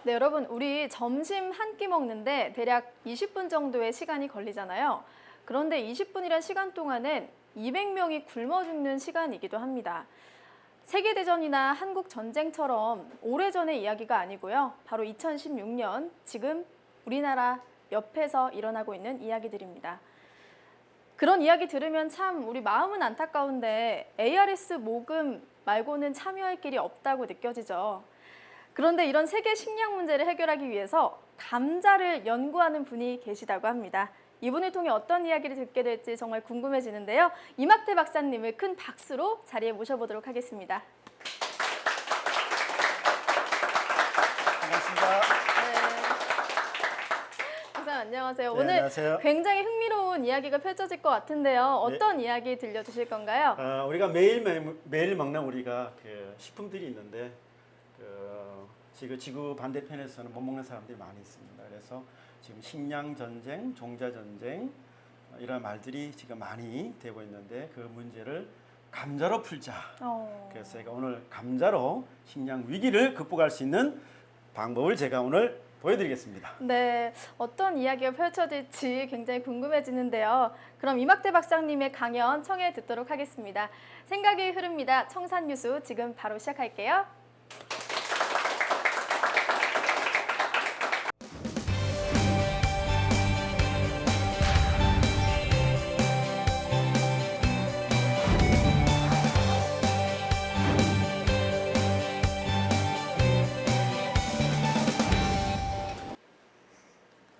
네, 여러분, 우리 점심 한 끼 먹는데 대략 20분 정도의 시간이 걸리잖아요. 그런데 20분이란 시간 동안은 200명이 굶어 죽는 시간이기도 합니다. 세계대전이나 한국전쟁처럼 오래전의 이야기가 아니고요. 바로 2016년, 지금 우리나라 옆에서 일어나고 있는 이야기들입니다. 그런 이야기 들으면 참 우리 마음은 안타까운데 ARS 모금 말고는 참여할 길이 없다고 느껴지죠. 그런데 이런 세계 식량 문제를 해결하기 위해서 감자를 연구하는 분이 계시다고 합니다. 이분을 통해 어떤 이야기를 듣게 될지 정말 궁금해지는데요. 이막태 박사님을 큰 박수로 자리에 모셔보도록 하겠습니다. 반갑습니다. 네. 박사님 안녕하세요. 네, 오늘 안녕하세요. 굉장히 흥미로운 이야기가 펼쳐질 것 같은데요. 어떤 이야기 들려주실 건가요? 우리가 매일 먹는 우리가 그 식품들이 있는데 지금 지구 반대편에서는 못 먹는 사람들이 많이 있습니다. 그래서 지금 식량 전쟁, 종자 전쟁 이런 말들이 지금 많이 되고 있는데 그 문제를 감자로 풀자. 그래서 제가 오늘 감자로 식량 위기를 극복할 수 있는 방법을 제가 오늘 보여드리겠습니다. 네, 어떤 이야기가 펼쳐질지 굉장히 궁금해지는데요. 그럼 이막태 박사님의 강연 청해 듣도록 하겠습니다. 생각이 흐릅니다. 청산유수 지금 바로 시작할게요.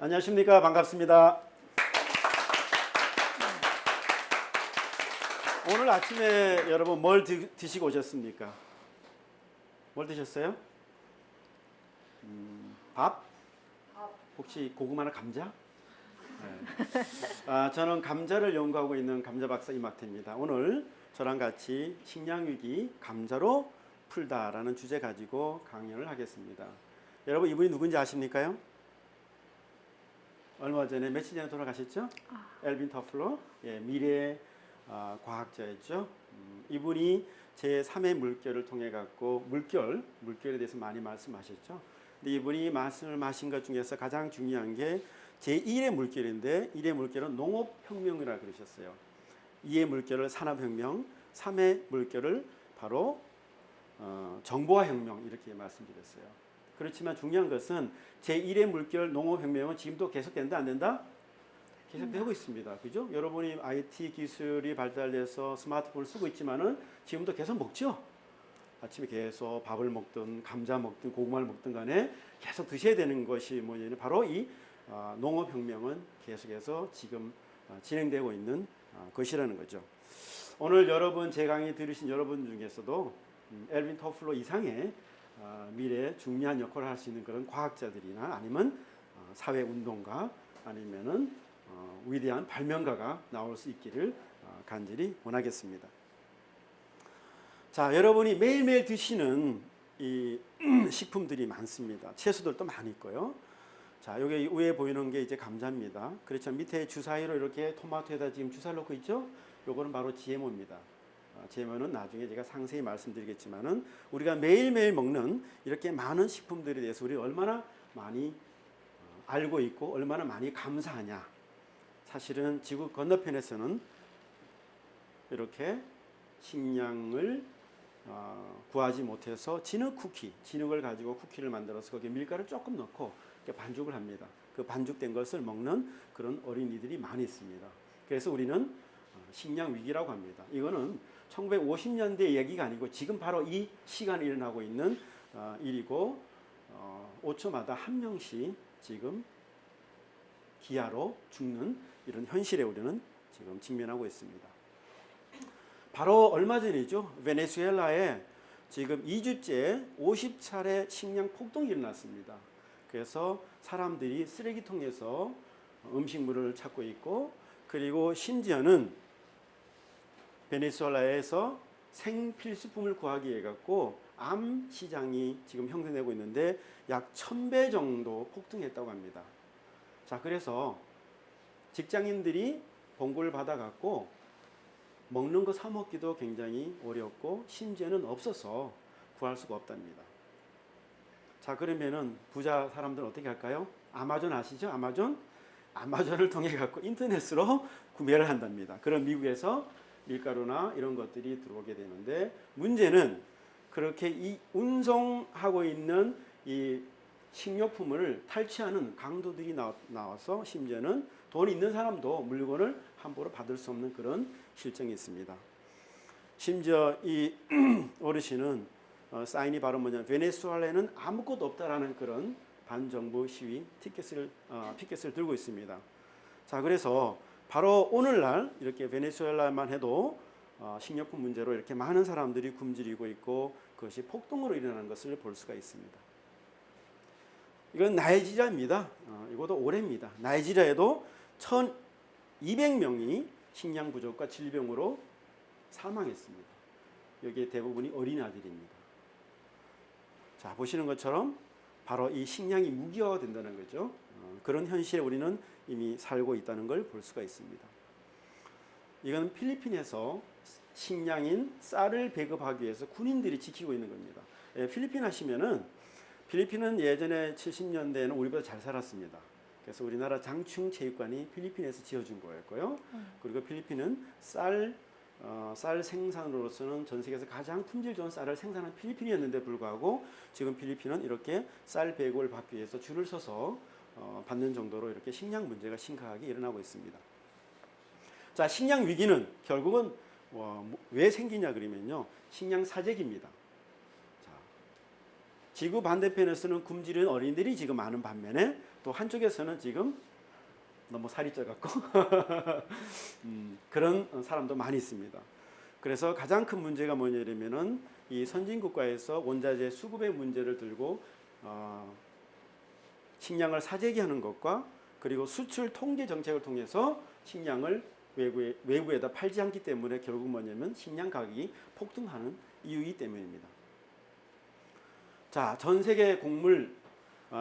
안녕하십니까. 반갑습니다. 오늘 아침에 여러분 뭘 드시고 오셨습니까? 뭘 드셨어요? 밥? 혹시 고구마나 감자? 네. 저는 감자를 연구하고 있는 감자 박사 이막태입니다. 오늘 저랑 같이 식량위기 감자로 풀다라는 주제 가지고 강연을 하겠습니다. 여러분 이분이 누군지 아십니까요? 얼마 전에 며칠 전에 돌아가셨죠? 엘빈 터플러, 미래 과학자였죠. 이분이 제3의 물결을 통해 갖고 물결에 대해서 많이 말씀하셨죠. 근데 이분이 말씀하신 것 중에서 가장 중요한 게 제1의 물결인데 1의 물결은 농업혁명이라고 그러셨어요. 2의 물결을 산업혁명, 3의 물결을 바로 정보화혁명 이렇게 말씀드렸어요. 그렇지만 중요한 것은 제1의 물결 농업혁명은 지금도 계속된다 안 된다? 계속되고 있습니다. 그죠? 여러분이 IT 기술이 발달돼서 스마트폰을 쓰고 있지만은 지금도 계속 먹죠? 아침에 계속 밥을 먹든 감자 먹든 고구마를 먹든 간에 계속 드셔야 되는 것이 뭐냐면 바로 이 농업혁명은 계속해서 지금 진행되고 있는 것이라는 거죠. 오늘 여러분 제 강의 들으신 여러분 중에서도 엘빈 터플러 이상의 미래에 중요한 역할을 할 수 있는 그런 과학자들이나 아니면 사회운동가 아니면은 위대한 발명가가 나올 수 있기를 간절히 원하겠습니다. 자, 여러분이 매일매일 드시는 이 식품들이 많습니다. 채소들도 많이 있고요. 자, 여기 위에 보이는 게 이제 감자입니다. 그렇죠. 밑에 주사위로 이렇게 토마토에다 지금 주사를 넣고 있죠. 요거는 바로 GMO입니다. GMO는 나중에 제가 상세히 말씀드리겠지만은 우리가 매일매일 먹는 이렇게 많은 식품들에 대해서 우리 얼마나 많이 알고 있고 얼마나 많이 감사하냐. 사실은 지구 건너편에서는 이렇게 식량을 구하지 못해서 진흙을 가지고 쿠키를 만들어서 거기에 밀가루를 조금 넣고 이렇게 반죽을 합니다. 그 반죽된 것을 먹는 그런 어린이들이 많이 있습니다. 그래서 우리는 식량 위기라고 합니다. 이거는 1950년대 얘기가 아니고 지금 바로 이 시간에 일어나고 있는 일이고 5초마다 한 명씩 지금 기아로 죽는 이런 현실에 우리는 지금 직면하고 있습니다. 바로 얼마 전이죠. 베네수엘라에 지금 2주째 50차례 식량 폭동이 일어났습니다. 그래서 사람들이 쓰레기통에서 음식물을 찾고 있고 그리고 심지어는 베네수엘라에서 생필수품을 구하기 위해 갖고 암 시장이 지금 형성되고 있는데 약 1000배 정도 폭등했다고 합니다. 자, 그래서 직장인들이 봉고를 받아 갖고 먹는 거 사 먹기도 굉장히 어렵고 심지어는 없어서 구할 수가 없답니다. 자, 자, 그러면은 부자 사람들은 어떻게 할까요? 아마존 아시죠? 아마존을 통해 갖고 인터넷으로 구매를 한답니다. 그럼 미국에서 밀가루나 이런 것들이 들어오게 되는데, 문제는 그렇게 이 운송하고 있는 이 식료품을 탈취하는 강도들이 나와서 심지어는 돈이 있는 사람도 물건을 함부로 받을 수 없는 그런 실정이 있습니다. 심지어 이 어르신은 사인이 바로 뭐냐, 베네수엘라에는 아무것도 없다라는 그런 반정부 시위 피켓을 들고 있습니다. 자, 그래서 바로 오늘날 이렇게 베네수엘라만 해도 식료품 문제로 이렇게 많은 사람들이 굶주리고 있고, 그것이 폭동으로 일어나는 것을 볼 수가 있습니다. 이건 나이지리아입니다. 이것도 올해입니다. 나이지리아에도 1,200명이 식량 부족과 질병으로 사망했습니다. 여기에 대부분이 어린아들입니다. 자, 보시는 것처럼 바로 이 식량이 무기화가 된다는 거죠. 그런 현실에 우리는 이미 살고 있다는 걸 볼 수가 있습니다. 이건 필리핀에서 식량인 쌀을 배급하기 위해서 군인들이 지키고 있는 겁니다. 필리핀 하시면은, 필리핀은 예전에 70년대에는 우리보다 잘 살았습니다. 그래서 우리나라 장충 체육관이 필리핀에서 지어준 거였고요. 그리고 필리핀은 쌀 생산으로서는 전 세계에서 가장 품질 좋은 쌀을 생산한 필리핀이었는데 불구하고, 지금 필리핀은 이렇게 쌀 배급을 받기 위해서 줄을 서서 받는 정도로 이렇게 식량 문제가 심각하게 일어나고 있습니다. 자, 식량 위기는 결국은 왜 생기냐 그러면요, 식량 사재기입니다. 자, 지구 반대편에서는 굶주리는 어린이들이 지금 많은 반면에, 또 한쪽에서는 지금 너무 살이 쪄갖고 그런 사람도 많이 있습니다. 그래서 가장 큰 문제가 뭐냐면은, 이 선진국가에서 원자재 수급의 문제를 들고 식량을 사재기하는 것과, 그리고 수출 통제 정책을 통해서 식량을 외부에다 팔지 않기 때문에 결국 뭐냐면 식량 가격이 폭등하는 이유이기 때문입니다. 자, 전 세계 곡물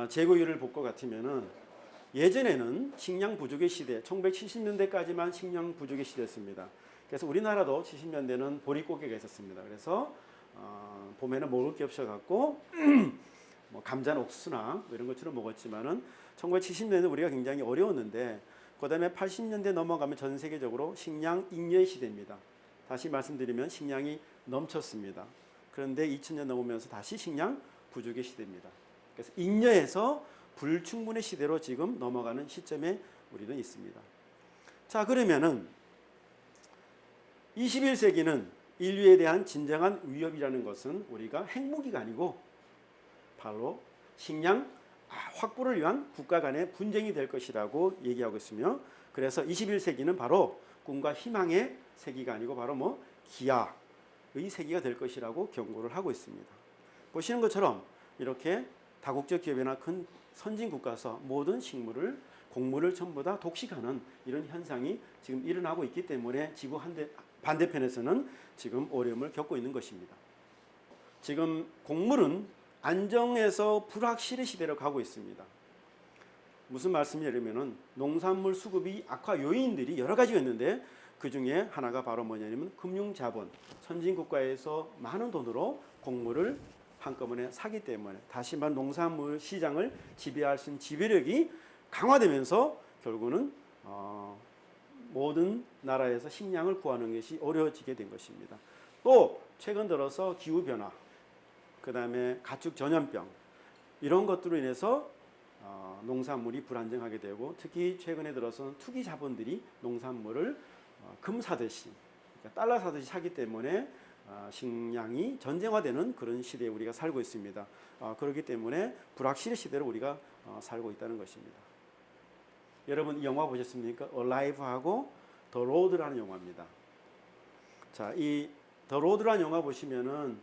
재고율을 볼 것 같으면은, 예전에는 식량 부족의 시대, 1970년대까지만 식량 부족의 시대였습니다. 그래서 우리나라도 70년대는 보릿고개가 있었습니다. 그래서 봄에는 먹을 게 없어갖고 뭐 감자나 옥수수나 이런 것처럼 먹었지만은, 1970년대 우리가 굉장히 어려웠는데, 그다음에 80년대 넘어가면 전 세계적으로 식량 잉여의 시대입니다. 다시 말씀드리면 식량이 넘쳤습니다. 그런데 2000년 넘으면서 다시 식량 부족의 시대입니다. 그래서 잉여에서 불충분의 시대로 지금 넘어가는 시점에 우리는 있습니다. 자, 그러면은 21세기는 인류에 대한 진정한 위협이라는 것은 우리가 핵무기가 아니고 바로 식량 확보를 위한 국가 간의 분쟁이 될 것이라고 얘기하고 있으며, 그래서 21세기는 바로 꿈과 희망의 세기가 아니고 바로 기아의 세기가 될 것이라고 경고를 하고 있습니다. 보시는 것처럼 이렇게 다국적 기업이나 큰 선진국가에서 모든 곡물을 전부 다 독식하는 이런 현상이 지금 일어나고 있기 때문에 지구 반대편에서는 지금 어려움을 겪고 있는 것입니다. 지금 곡물은 안정에서 불확실의 시대로 가고 있습니다. 무슨 말씀이냐면은, 농산물 수급이 악화 요인들이 여러 가지가 있는데, 그 중에 하나가 바로 뭐냐면 금융자본, 선진국가에서 많은 돈으로 곡물을 한꺼번에 사기 때문에, 다시 말해 농산물 시장을 지배할 수 있는 지배력이 강화되면서 결국은 모든 나라에서 식량을 구하는 것이 어려워지게 된 것입니다. 또 최근 들어서 기후변화, 그 다음에 가축 전염병, 이런 것들로 인해서 농산물이 불안정하게 되고, 특히 최근에 들어서는 투기 자본들이 농산물을 금 사듯이, 그러니까 달러 사듯이 사기 때문에 식량이 전쟁화되는 그런 시대에 우리가 살고 있습니다. 그렇기 때문에 불확실의 시대로 우리가 살고 있다는 것입니다. 여러분 이 영화 보셨습니까? Alive하고 The Road라는 영화입니다. 자, 이 The Road라는 영화 보시면은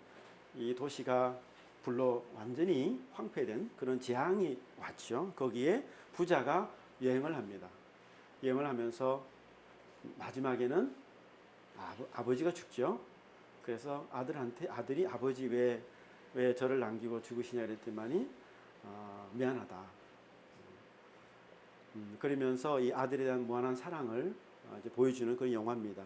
이 도시가 불로 완전히 황폐된 그런 재앙이 왔죠. 거기에 부자가 여행을 합니다. 여행을 하면서 마지막에는 아버지가 죽죠. 그래서 아들이 아버지 왜 저를 남기고 죽으시냐 그랬더니 미안하다. 그러면서 이 아들에 대한 무한한 사랑을 이제 보여주는 그런 영화입니다.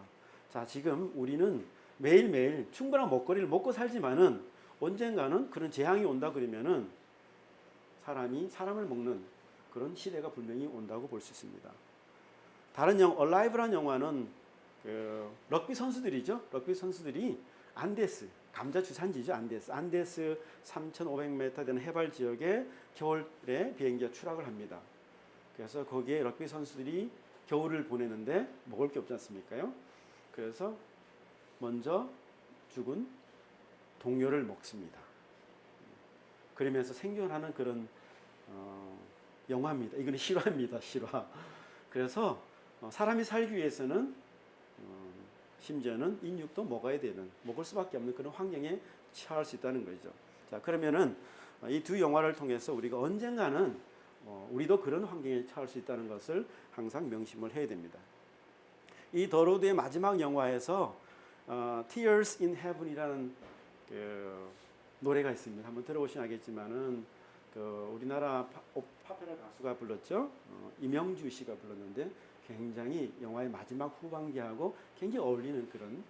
자, 지금 우리는 매일매일 충분한 먹거리를 먹고 살지만은 언젠가는 그런 재앙이 온다 그러면은 사람이 사람을 먹는 그런 시대가 분명히 온다고 볼 수 있습니다. 다른 영화, Alive라는 영화는 그 럭비 선수들이죠. 럭비 선수들이 안데스, 감자 주산지죠. 안데스 3,500m 되는 해발 지역에 겨울에 비행기가 추락을 합니다. 그래서 거기에 럭비 선수들이 겨울을 보내는데 먹을 게 없지 않습니까요? 그래서 먼저 죽은 동료를 먹습니다. 그러면서 생존하는 그런 영화입니다. 이건 실화입니다. 실화. 그래서 사람이 살기 위해서는 심지어는 인육도 먹어야 되는, 먹을 수밖에 없는 그런 환경에 처할 수 있다는 거죠. 자, 그러면은 이 두 영화를 통해서 우리가 언젠가는 우리도 그런 환경에 처할 수 있다는 것을 항상 명심을 해야 됩니다. 이 더 로드의 마지막 영화에서 Tears in Heaven이라는 그 노래가 있습니다. 한번 들어보시면 알겠지만은 그 우리나라 파페라 가수가 불렀죠. 이명주 씨가 불렀는데 굉장히 영화의 마지막 후반기하고 굉장히 어울리는 그런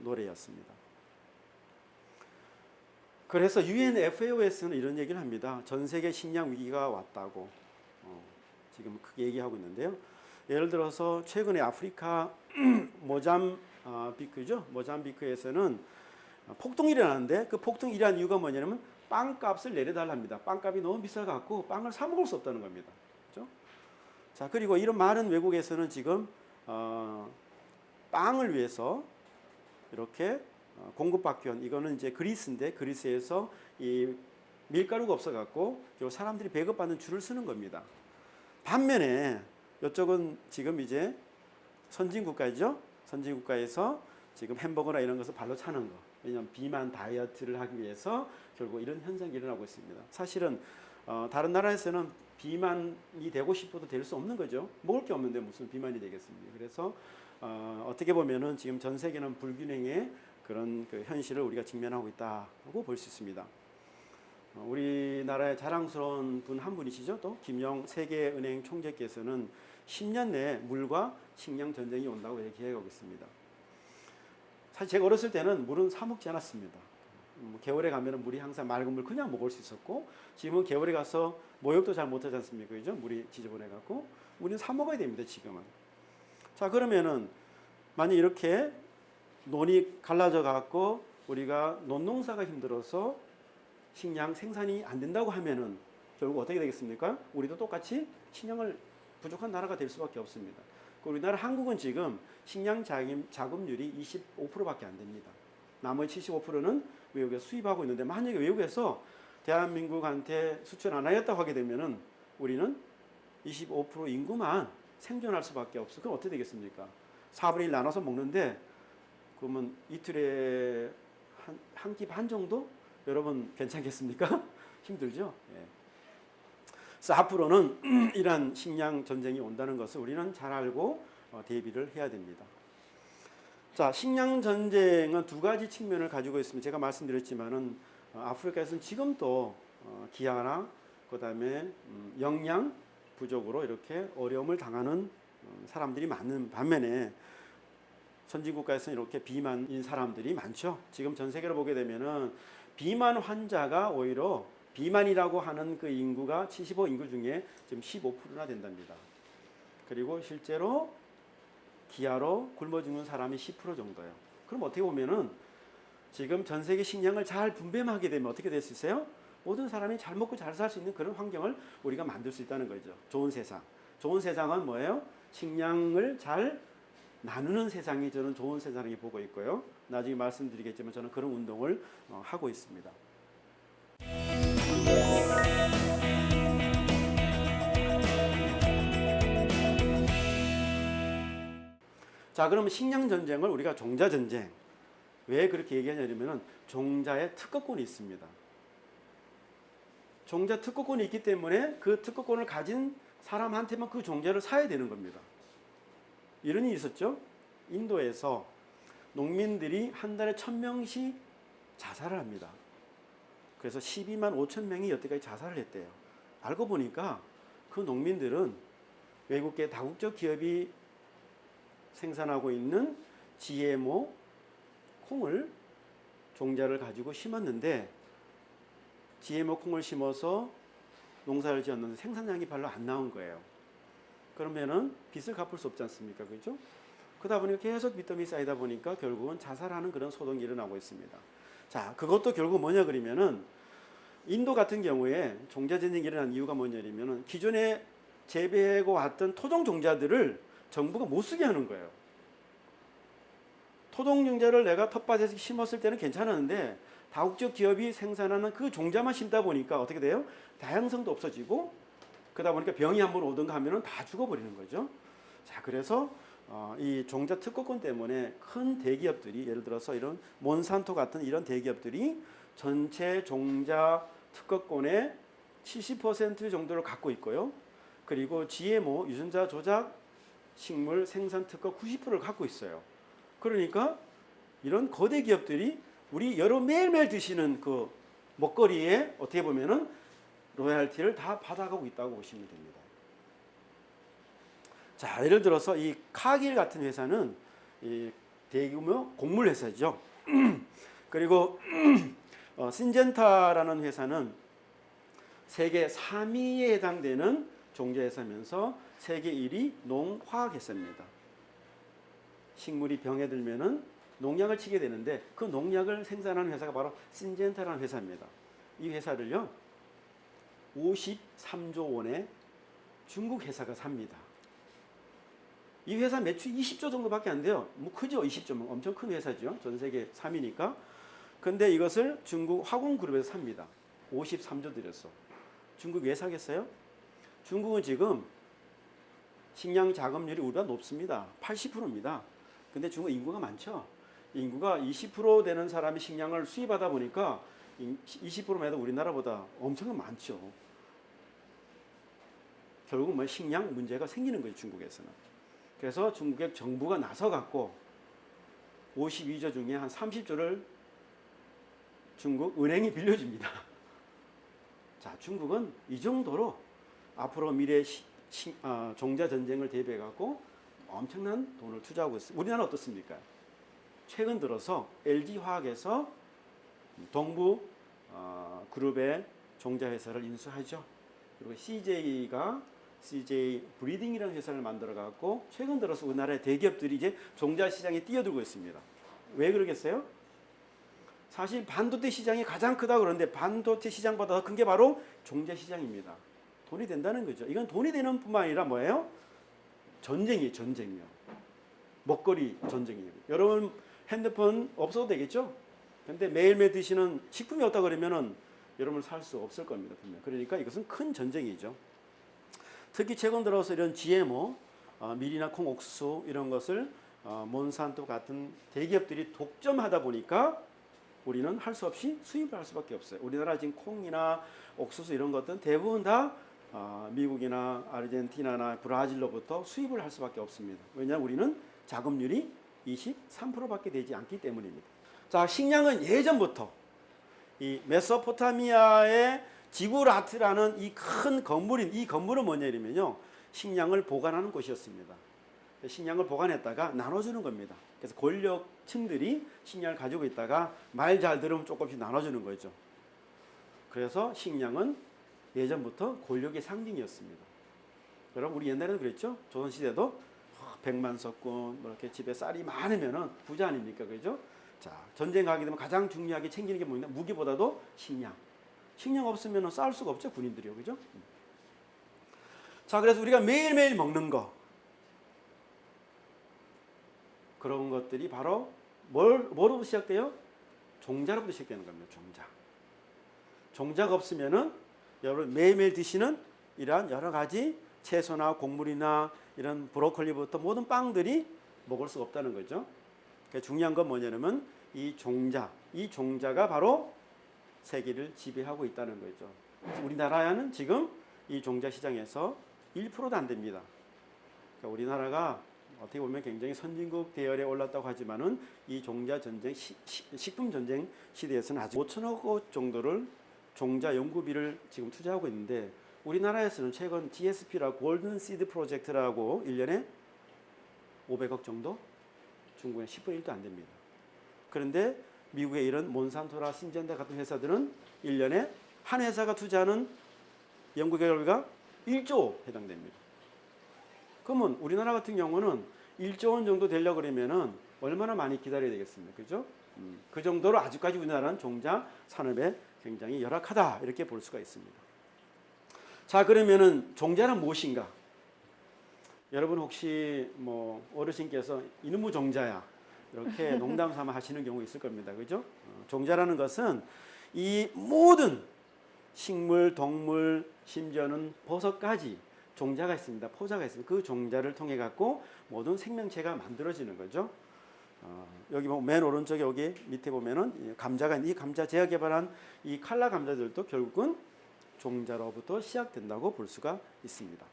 노래였습니다. 그래서 UNFAO에서는 이런 얘기를 합니다. 전 세계 식량 위기가 왔다고 지금 크게 얘기하고 있는데요. 예를 들어서 최근에 아프리카 모잠비크죠. 모잠비크에서는 폭동이 일어나는데 그 폭동이 일어난 이유가 뭐냐면 빵값을 내려달랍니다. 빵값이 너무 비싸갖고 빵을 사 먹을 수 없다는 겁니다. 그렇죠? 자, 그리고 이런 많은 외국에서는 지금 빵을 위해서 이렇게 공급받기 위한, 이거는 이제 그리스인데 그리스에서 이 밀가루가 없어갖고 사람들이 배급받는 줄을 서는 겁니다. 반면에 이쪽은 지금 이제 선진국가죠. 선진국가에서 지금 햄버거나 이런 것을 발로 차는 거. 왜냐하면 비만 다이어트를 하기 위해서 결국 이런 현상이 일어나고 있습니다. 사실은 다른 나라에서는 비만이 되고 싶어도 될 수 없는 거죠. 먹을 게 없는데 무슨 비만이 되겠습니까? 그래서 어떻게 보면은 지금 전 세계는 불균형의 그런 그 현실을 우리가 직면하고 있다고 볼 수 있습니다. 우리나라의 자랑스러운 분 한 분이시죠. 또 김영 세계은행 총재께서는 10년 내에 물과 식량 전쟁이 온다고 얘기하고 있습니다. 사실 제가 어렸을 때는 물은 사 먹지 않았습니다. 겨울에 가면 물이 항상 맑은 물 그냥 먹을 수 있었고, 지금은 겨울에 가서 목욕도 잘 못하지 않습니까? 그죠? 물이 지저분해갖고 우리는 사 먹어야 됩니다. 지금은. 자, 그러면은 만약 이렇게 논이 갈라져 갖고 우리가 논농사가 힘들어서 식량 생산이 안 된다고 하면은 결국 어떻게 되겠습니까? 우리도 똑같이 식량을 부족한 나라가 될 수밖에 없습니다. 우리나라 한국은 지금 식량 자급률이 25%밖에 안 됩니다. 나머지 75%는 외국에서 수입하고 있는데, 만약에 외국에서 대한민국한테 수출 안 하겠다고 하게 되면은 우리는 25% 인구만 생존할 수밖에 없어. 그럼 어떻게 되겠습니까? 4분의 1 나눠서 먹는데 그러면 이틀에 한 끼 반 정도? 여러분 괜찮겠습니까? 힘들죠? 예. 그래서 앞으로는 이러한 식량 전쟁이 온다는 것을 우리는 잘 알고 대비를 해야 됩니다. 자, 식량 전쟁은 두 가지 측면을 가지고 있습니다. 제가 말씀드렸지만은 아프리카에서는 지금도 기아나 그다음에 영양 부족으로 이렇게 어려움을 당하는 사람들이 많은 반면에 선진국가에서는 이렇게 비만인 사람들이 많죠. 지금 전 세계로 보게 되면은 비만 환자가 오히려 비만이라고 하는 그 인구가 75 인구 중에 지금 15%나 된답니다. 그리고 실제로 기아로 굶어 죽는 사람이 10% 정도예요. 그럼 어떻게 보면은 지금 전 세계 식량을 잘 분배하게 되면 어떻게 될 수 있어요? 모든 사람이 잘 먹고 잘 살 수 있는 그런 환경을 우리가 만들 수 있다는 거죠. 좋은 세상. 좋은 세상은 뭐예요? 식량을 잘 나누는 세상이 저는 좋은 세상이 보고 있고요. 나중에 말씀드리겠지만 저는 그런 운동을 하고 있습니다. 자, 그러면 식량 전쟁을 우리가 종자 전쟁, 왜 그렇게 얘기하냐면은 종자의 특허권이 있습니다. 종자 특허권이 있기 때문에 그 특허권을 가진 사람한테만 그 종자를 사야 되는 겁니다. 이런 일이 있었죠. 인도에서 농민들이 한 달에 1,000명씩 자살을 합니다. 그래서 12만 5천 명이 여태까지 자살을 했대요. 알고 보니까 그 농민들은 외국계 다국적 기업이 생산하고 있는 GMO 콩을 종자를 가지고 심었는데 GMO 콩을 심어서 농사를 지었는데 생산량이 별로 안 나온 거예요. 그러면은 빚을 갚을 수 없지 않습니까? 그렇죠? 그러다 보니까 계속 빚더미 쌓이다 보니까 결국은 자살하는 그런 소동이 일어나고 있습니다. 자, 그것도 결국 뭐냐 그러면은 인도 같은 경우에 종자 전쟁이 일어난 이유가 뭐냐면은 기존에 재배하고 왔던 토종 종자들을 정부가 못 쓰게 하는 거예요. 토종 종자를 내가 텃밭에서 심었을 때는 괜찮았는데 다국적 기업이 생산하는 그 종자만 심다 보니까 어떻게 돼요? 다양성도 없어지고 그러다 보니까 병이 한번 오든가 하면은 다 죽어버리는 거죠. 자, 그래서 이 종자 특허권 때문에 큰 대기업들이 예를 들어서 이런 몬산토 같은 이런 대기업들이 전체 종자 특허권의 70% 정도를 갖고 있고요. 그리고 GMO 유전자 조작 식물 생산 특허 90%를 갖고 있어요. 그러니까 이런 거대 기업들이 우리 여러 매일매일 드시는 그 먹거리에 어떻게 보면은 로얄티를 다 받아가고 있다고 보시면 됩니다. 자, 예를 들어서 이 카길 같은 회사는 이 대규모 곡물 회사죠. 그리고 신젠타라는 회사는 세계 3위에 해당되는 종자 회사면서 세계 1위 농화학 회사입니다. 식물이 병에 들면은 농약을 치게 되는데 그 농약을 생산하는 회사가 바로 신젠타라는 회사입니다. 이 회사를요 53조 원의 중국 회사가 삽니다. 이 회사 매출 20조 정도밖에 안 돼요. 뭐 크죠? 20조면 엄청 큰 회사죠. 전 세계 3위니까. 근데 이것을 중국 화공그룹에서 삽니다. 53조 들였어. 중국 왜 사겠어요? 중국은 지금 식량 자급률이 우리보다 높습니다. 80%입니다. 근데 중국 인구가 많죠. 인구가 20% 되는 사람이 식량을 수입하다 보니까 20%만 해도 우리나라보다 엄청 많죠. 결국은 뭐 식량 문제가 생기는 거예요, 중국에서는. 그래서 중국의 정부가 나서갖고 52조 중에 한 30조를 중국 은행이 빌려줍니다. 자, 중국은 이 정도로 앞으로 미래 종자 전쟁을 대비해갖고 엄청난 돈을 투자하고 있습니다. 우리나라 어떻습니까? 최근 들어서 LG화학에서 동부 그룹의 종자 회사를 인수하죠. 그리고 CJ가 CJ 브리딩이라는 회사를 만들어 갖고 최근 들어서 우리나라의 대기업들이 이제 종자 시장에 뛰어들고 있습니다. 왜 그러겠어요? 사실 반도체 시장이 가장 크다 그러는데 반도체 시장보다 더 큰 게 바로 종자 시장입니다. 돈이 된다는 거죠. 이건 돈이 되는 뿐만 아니라 뭐예요? 전쟁이에요, 전쟁이요. 먹거리 전쟁이에요. 여러분 핸드폰 없어도 되겠죠? 근데 매일매일 드시는 식품이 없다 그러면은 여러분 살 수 없을 겁니다, 분명. 그러니까 이것은 큰 전쟁이죠. 특히 최근 들어서 이런 GMO, 밀이나 콩, 옥수수 이런 것을 몬산토 같은 대기업들이 독점하다 보니까 우리는 할 수 없이 수입을 할 수밖에 없어요. 우리나라 지금 콩이나 옥수수 이런 것들은 대부분 다 미국이나 아르헨티나나 브라질로부터 수입을 할 수밖에 없습니다. 왜냐하면 우리는 자급률이 23%밖에 되지 않기 때문입니다. 자, 식량은 예전부터 이 메소포타미아의 지구라트라는 이 큰 건물인 이 건물은 뭐냐면요 식량을 보관하는 곳이었습니다. 식량을 보관했다가 나눠주는 겁니다. 그래서 권력층들이 식량을 가지고 있다가 말 잘 들으면 조금씩 나눠주는 거죠. 그래서 식량은 예전부터 권력의 상징이었습니다. 여러분 우리 옛날에도 그랬죠. 조선시대도 백만석군 뭐 이렇게 집에 쌀이 많으면은 부자 아닙니까, 그죠? 자, 전쟁 가게 되면 가장 중요하게 챙기는 게 뭐냐? 무기보다도 식량. 식량 없으면 싸울 수가 없죠, 군인들이요. 그죠? 자, 그래서 우리가 매일매일 먹는 거. 그런 것들이 바로 뭐로부터 시작돼요? 종자로부터 시작되는 겁니다, 종자. 종자가 없으면은 여러분 매일매일 드시는 이러한 여러 가지 채소나 곡물이나 이런 브로콜리부터 모든 빵들이 먹을 수가 없다는 거죠. 그러니까 중요한 건 뭐냐면 이 종자가 바로 세계를 지배하고 있다는 거죠. 우리나라는 지금 이 종자 시장에서 1%도 안 됩니다. 그러니까 우리나라가 어떻게 보면 굉장히 선진국 대열에 올랐다고 하지만은 이 종자 전쟁, 식품 전쟁 시대에서는 아직 5천억 원 정도를 종자 연구비를 지금 투자하고 있는데 우리나라에서는 최근 GSP라고 골든 시드 프로젝트라고 1년에 500억 정도? 중국에 10분의 1도 안 됩니다. 그런데 미국의 이런 몬산토나 신젠타 같은 회사들은 1년에 한 회사가 투자하는 연구 결과 1조 해당됩니다. 그러면 우리나라 같은 경우는 1조 원 정도 되려고 그러면은 얼마나 많이 기다려야 되겠습니까? 그죠? 그 정도로 아직까지 우리나라는 종자 산업에 굉장히 열악하다 이렇게 볼 수가 있습니다. 자, 그러면은 종자는 무엇인가? 여러분 혹시 뭐 어르신께서 이놈의 종자야 이렇게 농담 삼아 하시는 경우 있을 겁니다. 그죠? 종자라는 것은 이 모든 식물, 동물, 심지어는 버섯까지 종자가 있습니다. 포자가 있습니다. 그 종자를 통해 갖고 모든 생명체가 만들어지는 거죠. 여기 맨 오른쪽에 여기 밑에 보면은 감자가 이 감자 제가 개발한 이 칼라 감자들도 결국은 종자로부터 시작된다고 볼 수가 있습니다.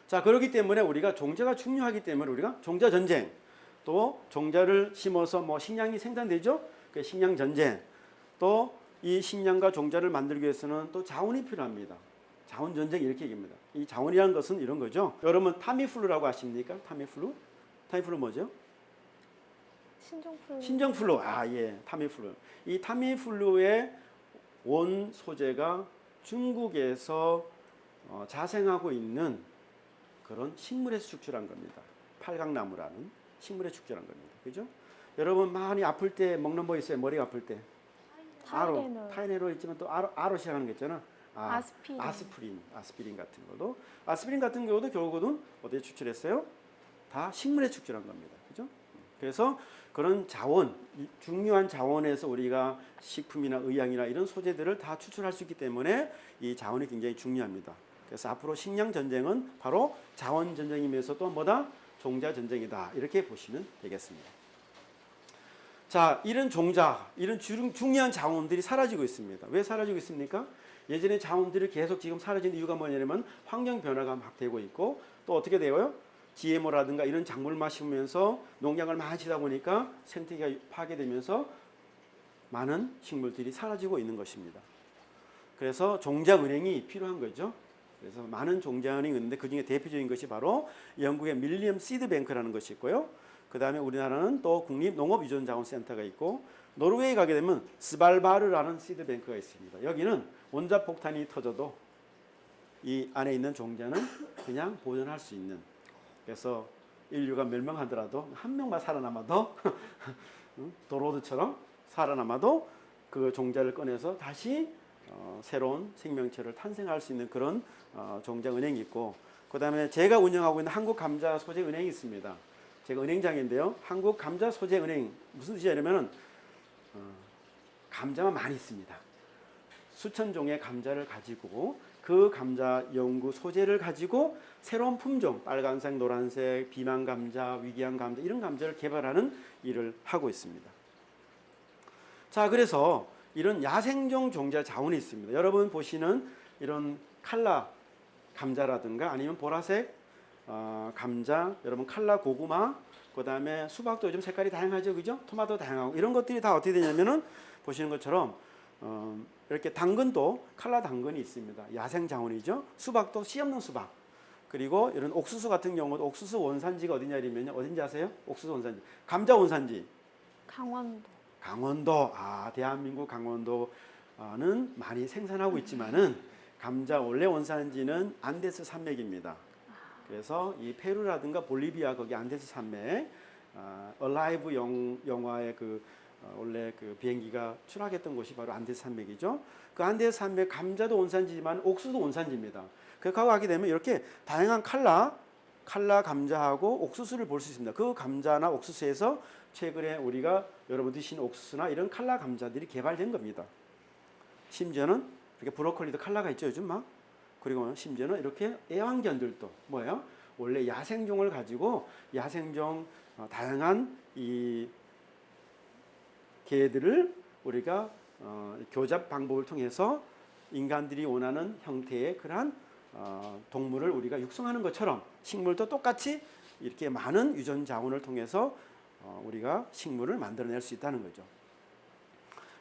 자, 그렇기 때문에 우리가 종자가 중요하기 때문에 우리가 종자 전쟁, 또 종자를 심어서 뭐 식량이 생산되죠. 그 식량 전쟁, 또 이 식량과 종자를 만들기 위해서는 또 자원이 필요합니다. 자원 전쟁 이렇게 얘기합니다. 이 자원이라는 것은 이런 거죠. 여러분 타미플루라고 아십니까? 타미플루? 타미플루 뭐죠? 신종플루. 신종플루. 아, 예. 타미플루. 이 타미플루의 원 소재가 중국에서 자생하고 있는 그런 식물에서 축출한 겁니다. 팔각나무라는 식물에 축출한 겁니다. 그죠? 여러분 많이 아플 때 먹는 뭐 있어요? 머리가 아플 때. 타이레놀 있지만 또 아로 시작하는 거 있잖아. 아스피린 같은 것도. 아스피린 같은 경우도 결국은 어디에 축출했어요? 다 식물에 축출한 겁니다. 그죠? 그래서 그런 자원, 중요한 자원에서 우리가 식품이나 의약이나 이런 소재들을 다 추출할 수 있기 때문에 이 자원이 굉장히 중요합니다. 그래서 앞으로 식량 전쟁은 바로 자원 전쟁이면서 또 뭐다? 종자 전쟁이다. 이렇게 보시면 되겠습니다. 자, 이런 종자, 이런 중요한 자원들이 사라지고 있습니다. 왜 사라지고 있습니까? 예전에 자원들이 계속 지금 사라지는 이유가 뭐냐면 환경 변화가 막 되고 있고 또 어떻게 돼요? GMO라든가 이런 작물을 마시면서 농약을 많이 치다 보니까 생태계가 파괴되면서 많은 식물들이 사라지고 있는 것입니다. 그래서 종자은행이 필요한 거죠. 그래서 많은 종자은행이 있는데 그중에 대표적인 것이 바로 영국의 밀리엄 시드뱅크라는 것이 있고요. 그 다음에 우리나라는 또 국립농업유전자원센터가 있고 노르웨이 가게 되면 스발바르라는 시드뱅크가 있습니다. 여기는 원자폭탄이 터져도 이 안에 있는 종자는 그냥 보존할 수 있는, 그래서 인류가 멸망하더라도 한 명만 살아남아도 도로드처럼 살아남아도 그 종자를 꺼내서 다시 새로운 생명체를 탄생할 수 있는 그런 종자은행이 있고, 그 다음에 제가 운영하고 있는 한국감자소재은행이 있습니다. 제가 은행장인데요. 한국감자소재은행 무슨 뜻이냐면 감자만 많이 있습니다. 수천 종의 감자를 가지고 그 감자 연구 소재를 가지고 새로운 품종, 빨간색, 노란색, 비만 감자, 위기양 감자 이런 감자를 개발하는 일을 하고 있습니다. 자, 그래서 이런 야생종 종자 자원이 있습니다. 여러분 보시는 이런 칼라 감자라든가 아니면 보라색 감자, 여러분 칼라 고구마, 그 다음에 수박도 요즘 색깔이 다양하죠, 그죠? 토마토 다양하고 이런 것들이 다 어떻게 되냐면은 보시는 것처럼 이렇게 당근도 칼라 당근이 있습니다. 야생 자원이죠. 수박도 씨 없는 수박. 그리고 이런 옥수수 같은 경우도 옥수수 원산지가 어디냐면요, 어딘지 아세요? 옥수수 원산지, 감자 원산지. 강원도. 아, 대한민국 강원도는 많이 생산하고 있지만은 감자 원래 원산지는 안데스 산맥입니다. 그래서 이 페루라든가 볼리비아 거기 안데스 산맥, 얼라이브 영화의 원래 그 비행기가 추락했던 곳이 바로 안데스 산맥이죠. 그 안데스 산맥 감자도 원산지지만 옥수수도 원산지입니다. 그렇게 하게 되면 이렇게 다양한 칼라 감자하고 옥수수를 볼 수 있습니다. 그 감자나 옥수수에서 최근에 우리가 여러분 드신 옥수수나 이런 칼라 감자들이 개발된 겁니다. 심지어는 이렇게 브로콜리도 칼라가 있죠, 요즘 막. 그리고 심지어는 이렇게 애완견들도 뭐예요? 원래 야생종을 가지고 야생종 다양한 이 개들을 우리가 교잡 방법을 통해서 인간들이 원하는 형태의 그러한 동물을 우리가 육성하는 것처럼 식물도 똑같이 이렇게 많은 유전 자원을 통해서 우리가 식물을 만들어낼 수 있다는 거죠.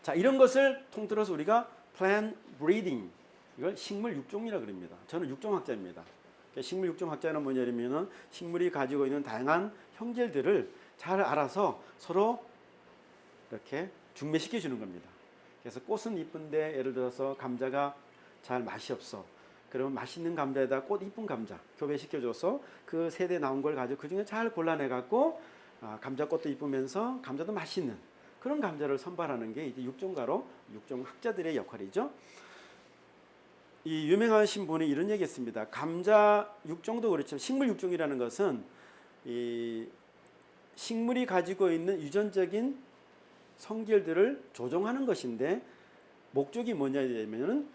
자, 이런 것을 통틀어서 우리가 plant breeding, 이걸 식물 육종이라고 그럽니다. 저는 육종학자입니다. 식물 육종학자는 뭐냐면은 식물이 가지고 있는 다양한 형질들을 잘 알아서 서로 이렇게 중매시켜 주는 겁니다. 그래서 꽃은 이쁜데 예를 들어서 감자가 잘 맛이 없어. 그러면 맛있는 감자에다 꽃 이쁜 감자 교배시켜줘서 그 세대 나온 걸 가지고 그 중에 잘 골라내갖고 감자꽃도 이쁘면서 감자도 맛있는 그런 감자를 선발하는 게 이제 육종가로 육종학자들의 역할이죠. 이 유명하신 분이 이런 얘기했습니다. 감자 육종도 그렇지만 식물 육종이라는 것은 이 식물이 가지고 있는 유전적인 성질들을 조종하는 것인데 목적이 뭐냐면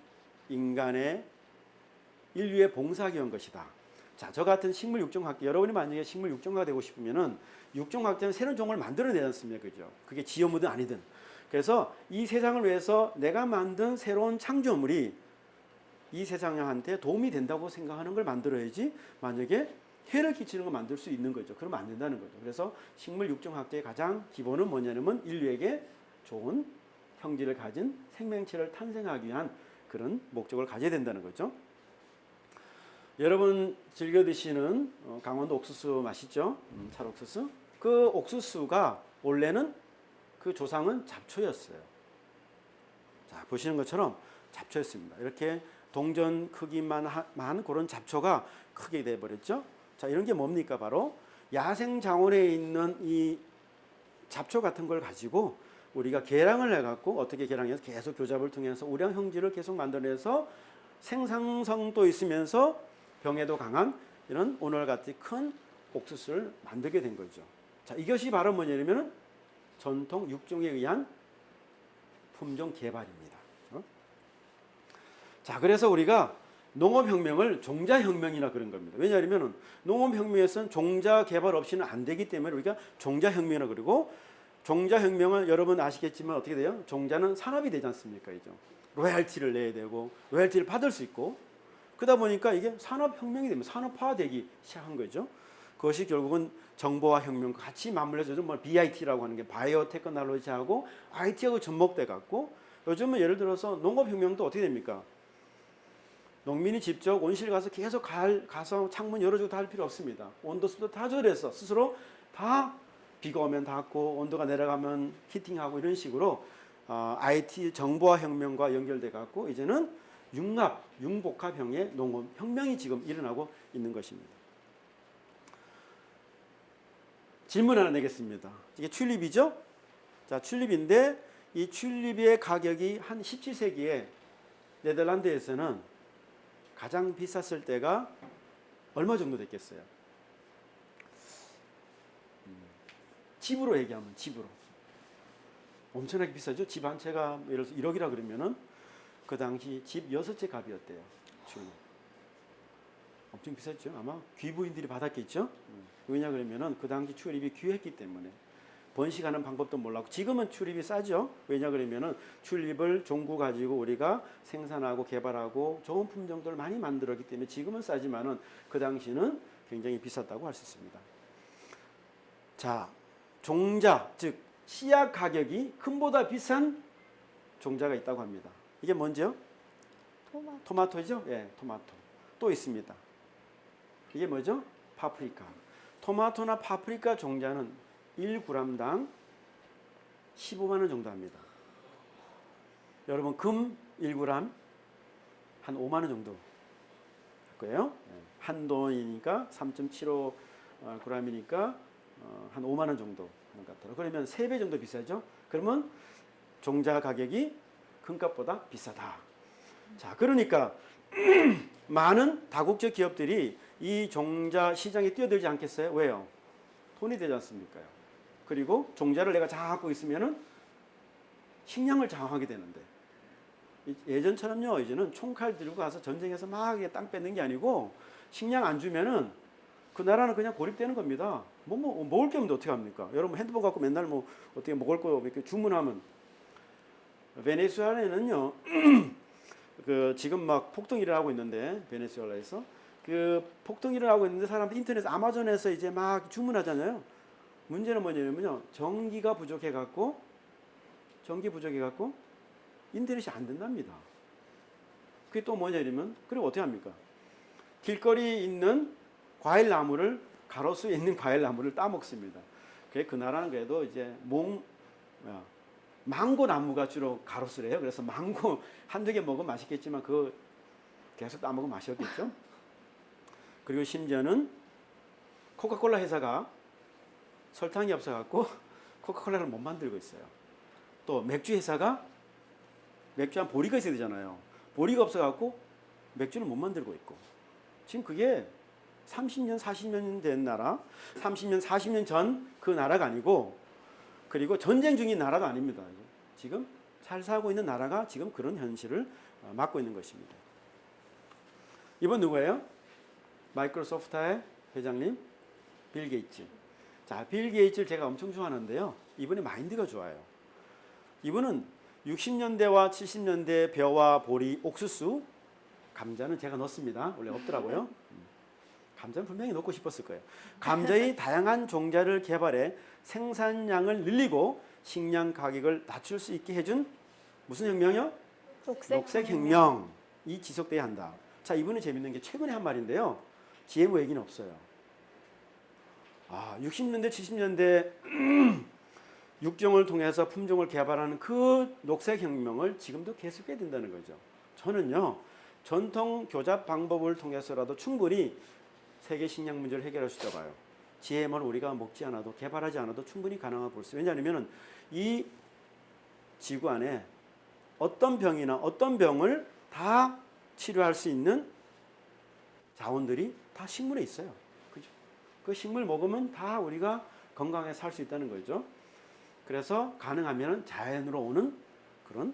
인간의 인류의 봉사하기 위한 것이다. 자, 저 같은 식물 육종학자, 여러분이 만약에 식물 육종가가 되고 싶으면은 육종학자는 새로운 종을 만들어내지 않습니까? 그죠? 그게 지어무든 아니든. 그래서 이 세상을 위해서 내가 만든 새로운 창조물이 이 세상한테 도움이 된다고 생각하는 걸 만들어야지 만약에 해를 끼치는 걸 만들 수 있는 거죠. 그러면 안 된다는 거죠. 그래서 식물 육종학자의 가장 기본은 뭐냐면 인류에게 좋은 형질을 가진 생명체를 탄생하기 위한 그런 목적을 가져야 된다는 거죠. 여러분 즐겨 드시는 강원도 옥수수 맛있죠? 찰옥수수. 그 옥수수가 원래는 그 조상은 잡초였어요. 자, 보시는 것처럼 잡초였습니다. 이렇게 동전 크기만 한 그런 잡초가 크게 돼버렸죠. 자, 이런 게 뭡니까? 바로 야생 자원에 있는 이 잡초 같은 걸 가지고 우리가 계량을 해갖고 어떻게 계량해서 계속 교잡을 통해서 우량 형질을 계속 만들어내서 생산성도 있으면서 병에도 강한 이런 오늘같이 큰 옥수수를 만들게 된 거죠. 자, 이것이 바로 뭐냐면 전통 육종에 의한 품종 개발입니다. 자, 그래서 우리가 농업혁명을 종자혁명이라 그런 겁니다. 왜냐하면 농업혁명에서는 종자 개발 없이는 안 되기 때문에 우리가 종자혁명이라 그러고 종자혁명을 여러분 아시겠지만 어떻게 돼요? 종자는 산업이 되지 않습니까? 이죠. 로얄티를 내야 되고 로얄티를 받을 수 있고 그러다 보니까 이게 산업혁명이 되면 산업화되기 시작한 거죠. 그것이 결국은 정보화 혁명과 같이 맞물려서 요즘 뭐 BIT라고 하는 게 바이오 테크놀로지하고 IT하고 접목돼 갖고 요즘은 예를 들어서 농업혁명도 어떻게 됩니까? 농민이 직접 온실 가서 계속 가서 창문 열어주고 다 할 필요 없습니다. 온도 습도 다 조절해서 스스로 다 비가 오면 닫고 온도가 내려가면 히팅하고 이런 식으로 IT 정보화 혁명과 연결돼 갖고 이제는 융복합형의 농업혁명이 지금 일어나고 있는 것입니다. 질문 하나 내겠습니다. 이게 튤립이죠? 자, 튤립인데 이 튤립의 가격이 한 17세기에 네덜란드에서는 가장 비쌌을 때가 얼마 정도 됐겠어요? 집으로 얘기하면 집으로 엄청나게 비싸죠. 집 한 채가 예를 들어서 1억이라 그러면은 그 당시 집 6채 값이었대요. 튤립. 엄청 비쌌죠. 아마 귀부인들이 받았겠죠. 왜냐 그러면은 그 당시 튤립이 귀했기 때문에 번식하는 방법도 몰랐고 지금은 튤립이 싸죠. 왜냐 그러면은 튤립을 종구 가지고 우리가 생산하고 개발하고 좋은 품종들을 많이 만들었기 때문에 지금은 싸지만은 그 당시는 굉장히 비쌌다고 할 수 있습니다. 자, 종자 즉 씨앗 가격이 금보다 비싼 종자가 있다고 합니다. 이게 뭔지요? 토마토죠? 예, 토마토. 또 있습니다. 이게 뭐죠? 파프리카. 토마토나 파프리카 종자는 1g당 15만 원 정도 합니다. 여러분 금 1g 한 5만 원 정도 할 거예요. 한 돈이니까 3.75g이니까 한 5만 원 정도 하는 것 같아요. 그러면 3배 정도 비싸죠. 그러면 종자 가격이 금값보다 비싸다. 자, 그러니까 많은 다국적 기업들이 이 종자 시장에 뛰어들지 않겠어요? 왜요? 돈이 되지 않습니까요? 그리고 종자를 내가 장악하고 있으면은 식량을 장악하게 되는데 예전처럼요 이제는 총칼 들고 가서 전쟁에서 막 땅 뺏는 게 아니고 식량 안 주면은 그 나라는 그냥 고립되는 겁니다. 먹을 게 없는데 어떻게 합니까? 여러분 핸드폰 갖고 맨날 뭐 어떻게 먹을 거 이렇게 주문하면 베네수엘라에는요 그 지금 막 폭동이 일어나고 있는데 베네수엘라에서 그 폭동이 일어나고 있는데 사람들 인터넷 아마존에서 이제 막 주문하잖아요. 문제는 뭐냐면요 전기가 부족해갖고 인터넷이 안 된답니다. 그게 또 뭐냐면 그리고 어떻게 합니까? 길거리 있는 과일 나무를 가로수에 있는 과일 나무를 따먹습니다. 그 나라는 그래도 이제 망고 나무가 주로 가로수래요. 그래서 망고 한두 개 먹으면 맛있겠지만 그 계속 따먹고 마셨겠죠. 그리고 심지어는 코카콜라 회사가 설탕이 없어갖고 코카콜라를 못 만들고 있어요. 또 맥주 회사가 맥주 한 보리가 있어야 되잖아요. 보리가 없어갖고 맥주를 못 만들고 있고. 지금 그게 30년, 40년 된 나라, 30년, 40년 전 그 나라가 아니고, 그리고 전쟁 중인 나라도 아닙니다. 지금 잘 살고 있는 나라가 지금 그런 현실을 맞고 있는 것입니다. 이번 누구예요? 마이크로소프트의 회장님 빌 게이츠. 자, 빌 게이츠를 제가 엄청 좋아하는데요. 이분의 마인드가 좋아요. 이분은 60년대와 70년대 벼와 보리, 옥수수, 감자는 제가 넣습니다. 원래 없더라고요. 감자는 분명히 넣고 싶었을 거예요. 감자의 다양한 종자를 개발해 생산량을 늘리고 식량 가격을 낮출 수 있게 해준 무슨 혁명이요? 녹색 혁명이 지속돼야 한다. 자, 이분은 재밌는 게 최근에 한 말인데요. GMO 얘기는 없어요. 60년대, 70년대 육종을 통해서 품종을 개발하는 그 녹색 혁명을 지금도 계속해야 된다는 거죠. 저는요, 전통 교잡 방법을 통해서라도 충분히 세계 식량 문제를 해결할 수 있다고 봐요. GMO를 우리가 먹지 않아도, 개발하지 않아도 충분히 가능하다고 볼 수 있어요. 왜냐하면 이 지구 안에 어떤 병이나 어떤 병을 다 치료할 수 있는 자원들이 다 식물에 있어요. 그죠? 그 식물 먹으면 다 우리가 건강하게 살 수 있다는 거죠. 그래서 가능하면 자연으로 오는 그런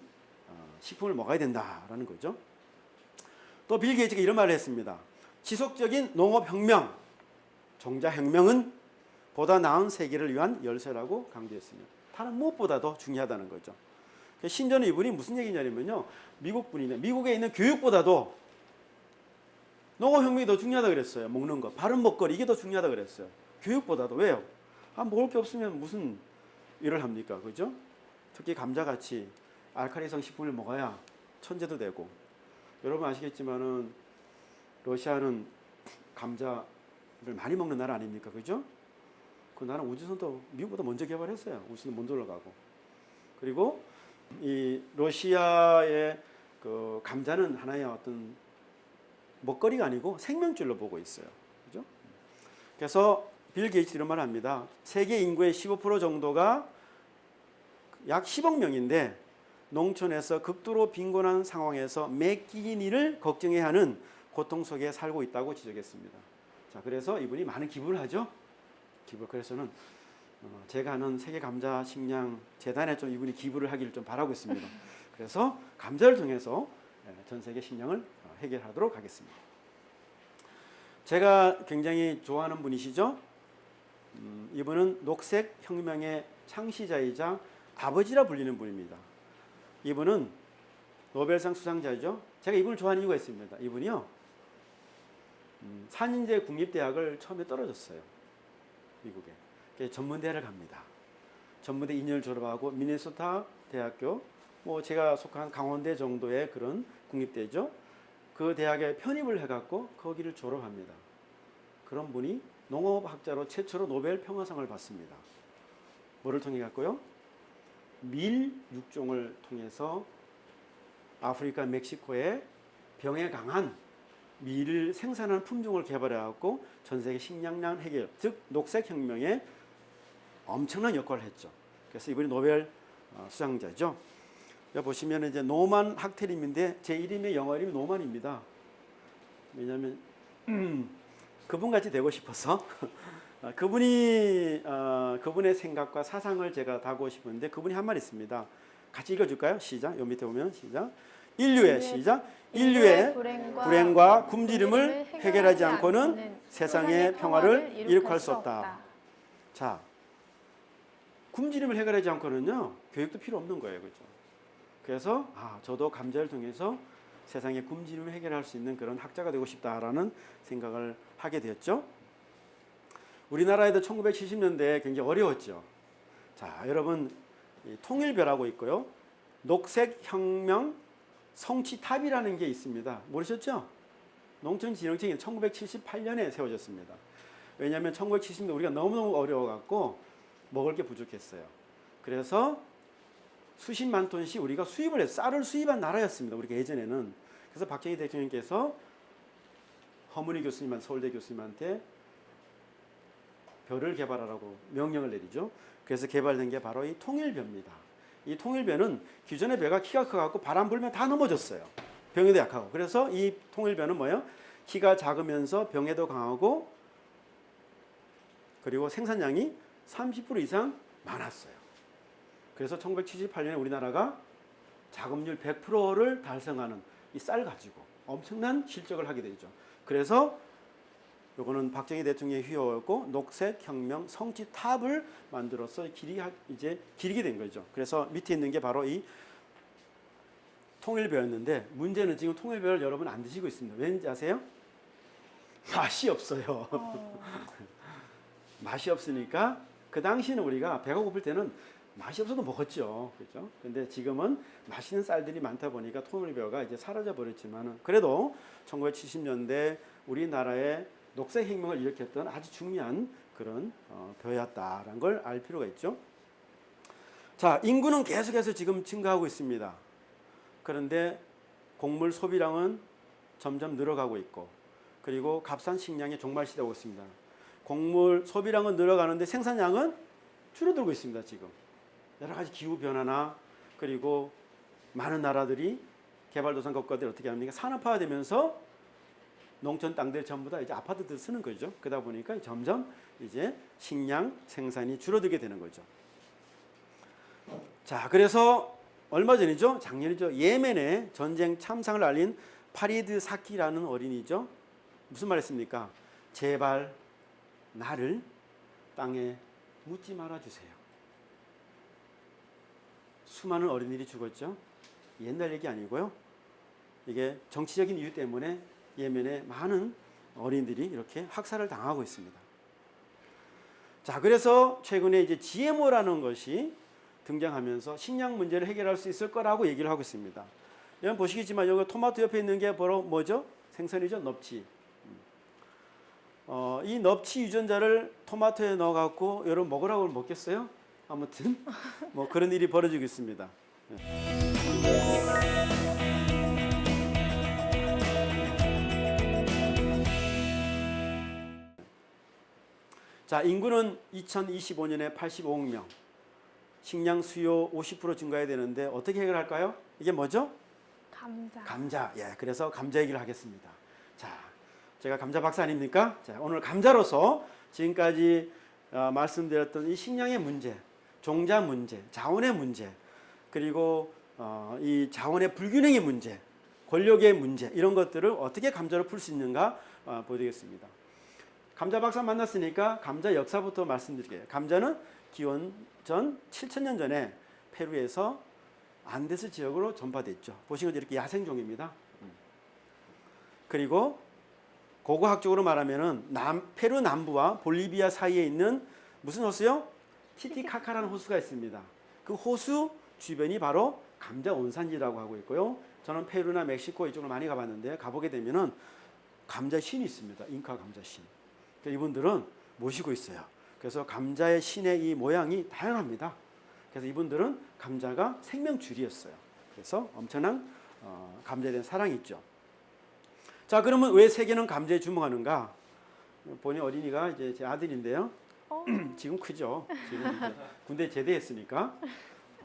식품을 먹어야 된다라는 거죠. 또 빌 게이츠가 이런 말을 했습니다. 지속적인 농업혁명, 종자혁명은 보다 나은 세계를 위한 열쇠라고 강조했습니다. 다른 무엇보다도 중요하다는 거죠. 심지어는 이분이 무슨 얘기냐면요. 미국 분이네. 미국에 있는 교육보다도 농업혁명이 더 중요하다 그랬어요. 먹는 거. 바른 먹거리 이게 더 중요하다 그랬어요. 교육보다도. 왜요? 먹을 게 없으면 무슨 일을 합니까? 그죠? 특히 감자같이 알칼리성 식품을 먹어야 천재도 되고. 여러분 아시겠지만은 러시아는 감자를 많이 먹는 나라 아닙니까? 그죠? 그 나라 우주선도 미국보다 먼저 개발했어요. 우주선 먼저 올라가고. 그리고 이 러시아의 그 감자는 하나의 어떤 먹거리가 아니고 생명줄로 보고 있어요. 그죠? 그래서 빌 게이츠 이런 말을 합니다. 세계 인구의 15% 정도가 약 10억 명인데 농촌에서 극도로 빈곤한 상황에서 매 끼인 일을 걱정해야 하는 고통 속에 살고 있다고 지적했습니다. 자, 그래서 이분이 많은 기부를 하죠. 그래서는 제가 아는 세계 감자 식량 재단에 좀 이분이 기부를 하기를 좀 바라고 있습니다. 그래서 감자를 통해서 전 세계 식량을 해결하도록 하겠습니다. 제가 굉장히 좋아하는 분이시죠. 이분은 녹색 혁명의 창시자이자 아버지라 불리는 분입니다. 이분은 노벨상 수상자죠. 제가 이분을 좋아하는 이유가 있습니다. 이분이요. 산인제 국립대학을 처음에 떨어졌어요. 미국에. 그래서 전문대를 갑니다. 전문대 2년을 졸업하고 미네소타 대학교, 제가 속한 강원대 정도의 그런 국립대죠. 그 대학에 편입을 해갖고 거기를 졸업합니다. 그런 분이 농업학자로 최초로 노벨 평화상을 받습니다. 뭐를 통해 갖고요? 밀 육종을 통해서 아프리카, 멕시코에 병에 강한 밀을 생산하는 품종을 개발해갖고 전 세계 식량난 해결, 즉 녹색 혁명에 엄청난 역할을 했죠. 그래서 이분이 노벨 수상자죠. 여기 보시면 이제 노만 학테림인데 제 이름의 영어 이름이 노만입니다. 왜냐하면 그분 같이 되고 싶어서 그분의 생각과 사상을 제가 다루고 싶은데 그분이 한 말 있습니다. 같이 읽어줄까요? 시작. 요 밑에 보면 시작. 인류의 불행과 굶주림을 해결하지 않고는 세상의 평화를 이룩할 수 없다. 자, 굶주림을 해결하지 않고는요 교육도 필요 없는 거예요, 그렇죠? 그래서 저도 감자를 통해서 세상의 굶주림을 해결할 수 있는 그런 학자가 되고 싶다라는 생각을 하게 되었죠. 우리나라에도 1970년대에 굉장히 어려웠죠. 자, 여러분 통일벼라고 있고요. 녹색혁명 성취탑이라는 게 있습니다. 모르셨죠? 농촌진흥청이 1978년에 세워졌습니다. 왜냐하면 1970년대 우리가 너무너무 어려워갖고 먹을 게 부족했어요. 그래서 수십만 톤씩 우리가 수입을 해서 쌀을 수입한 나라였습니다. 우리가 예전에는. 그래서 박정희 대통령께서 허문희 교수님한테, 서울대 교수님한테 벼를 개발하라고 명령을 내리죠. 그래서 개발된 게 바로 이 통일벼입니다. 이 통일벼는 기존의 벼가 키가 커갖고 바람 불면 다 넘어졌어요. 병에도 약하고. 그래서 이 통일벼는 뭐예요? 키가 작으면서 병에도 강하고 그리고 생산량이 30% 이상 많았어요. 그래서 1978년에 우리나라가 자급률 100%를 달성하는 이 쌀 가지고 엄청난 실적을 하게 되죠. 그래서 요거는 박정희 대통령의 휘여였고 녹색혁명 성취탑을 만들어서 이제 기리게 된 거죠. 그래서 밑에 있는 게 바로 이 통일벼였는데 문제는 지금 통일벼를 여러분 안 드시고 있습니다. 왠지 아세요? 맛이 없어요. 맛이 없으니까 그 당시에는 우리가 배가 고플 때는 맛이 없어도 먹었죠. 그렇죠? 근데 지금은 맛있는 쌀들이 많다 보니까 통일벼가 이제 사라져 버렸지만은 그래도 1970년대 우리나라의 녹색혁명을 일으켰던 아주 중요한 그런 벼였다라는 걸 알 필요가 있죠. 자, 인구는 계속해서 지금 증가하고 있습니다. 그런데 곡물 소비량은 점점 늘어가고 있고 그리고 값싼 식량의 종말시대가 오고 있습니다. 곡물 소비량은 늘어가는데 생산량은 줄어들고 있습니다. 지금 여러 가지 기후 변화나 그리고 많은 나라들이 개발도상 국가들이 어떻게 합니까? 산업화되면서 농촌 땅들 전부 다 이제 아파트들 쓰는 거죠. 그러다 보니까 점점 이제 식량 생산이 줄어들게 되는 거죠. 자, 그래서 얼마 전이죠? 작년이죠. 예멘의 전쟁 참상을 알린 파리드 사키라는 어린이죠. 무슨 말 했습니까? 제발 나를 땅에 묻지 말아 주세요. 수많은 어린이들이 죽었죠. 옛날 얘기 아니고요. 이게 정치적인 이유 때문에 예멘의 많은 어린이들이 이렇게 학살을 당하고 있습니다. 자, 그래서 최근에 이제 GMO라는 것이 등장하면서 식량 문제를 해결할 수 있을 거라고 얘기를 하고 있습니다. 여러분 보시겠지만 여기 토마토 옆에 있는 게 바로 뭐죠? 생선이죠, 넙치. 이 넙치 유전자를 토마토에 넣어갖고 여러분 먹으라고 먹겠어요? 아무튼 뭐 그런 일이 벌어지고 있습니다. 자, 인구는 2025년에 85억 명, 식량 수요 50% 증가해야 되는데 어떻게 해결할까요? 이게 뭐죠? 감자. 감자. 예, 그래서 감자 얘기를 하겠습니다. 자, 제가 감자 박사 아닙니까? 자, 오늘 감자로서 지금까지 말씀드렸던 이 식량의 문제, 종자 문제, 자원의 문제, 그리고 이 자원의 불균형의 문제, 권력의 문제 이런 것들을 어떻게 감자로 풀 수 있는가 보여드리겠습니다. 감자 박사 만났으니까 감자 역사부터 말씀드릴게요. 감자는 기원 전 7,000년 전에 페루에서 안데스 지역으로 전파됐죠. 보시면 이렇게 야생종입니다. 그리고 고고학적으로 말하면은 페루 남부와 볼리비아 사이에 있는 무슨 호수요? 티티카카라는 호수가 있습니다. 그 호수 주변이 바로 감자 원산지라고 하고 있고요. 저는 페루나 멕시코 이쪽으로 많이 가봤는데 가보게 되면은 감자 신이 있습니다. 잉카 감자 신. 이분들은 모시고 있어요. 그래서 감자의 신의 이 모양이 다양합니다. 그래서 이분들은 감자가 생명줄이었어요. 그래서 엄청난 감자에 대한 사랑이 있죠. 자, 그러면 왜 세계는 감자에 주목하는가? 본인 어린이가 이제 제 아들인데요. 지금 크죠. 지금 이제 군대 제대했으니까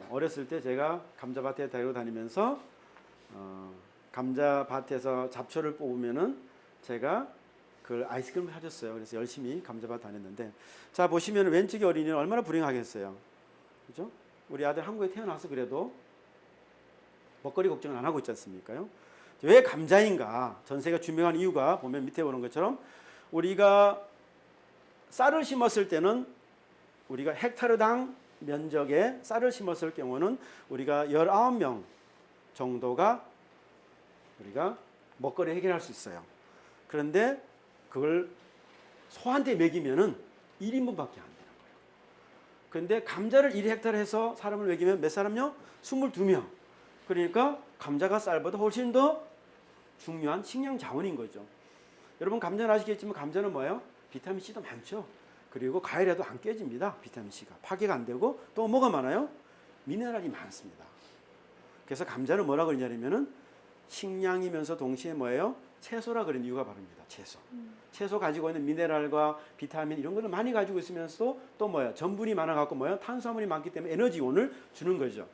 어렸을 때 제가 감자밭에 데리고 다니면서 감자밭에서 잡초를 뽑으면은 제가 그걸 아이스크림을 사줬어요. 그래서 열심히 감자밭 다녔는데, 자 보시면 왼쪽의 어린이는 얼마나 불행하겠어요. 그죠? 우리 아들 한국에 태어나서 그래도 먹거리 걱정을 안 하고 있지 않습니까요? 왜 감자인가? 전세가 주명한 이유가 보면 밑에 보는 것처럼 우리가 쌀을 심었을 때는 우리가 헥타르당 면적에 쌀을 심었을 경우는 우리가 19명 정도가 우리가 먹거리 해결할 수 있어요. 그런데 그걸 소한테 먹이면은 1인분밖에 안 되는 거예요. 그런데 감자를 1헥타르 해서 사람을 먹이면 몇 사람요? 22명. 그러니까 감자가 쌀보다 훨씬 더 중요한 식량 자원인 거죠. 여러분 감자는 아시겠지만 감자는 뭐예요? 비타민C도 많죠. 그리고 과일에도 안 깨집니다. 비타민C가 파괴가 안 되고 또 뭐가 많아요? 미네랄이 많습니다. 그래서 감자는 뭐라고 그러냐면은 식량이면서 동시에 뭐예요? 채소라 그런 이유가 바로입니다. 채소. 채소 가지고 있는 미네랄과 비타민 이런 거를 많이 가지고 있으면서 또 뭐야? 전분이 많아 갖고 뭐야? 탄수화물이 많기 때문에 에너지원을 주는 거죠.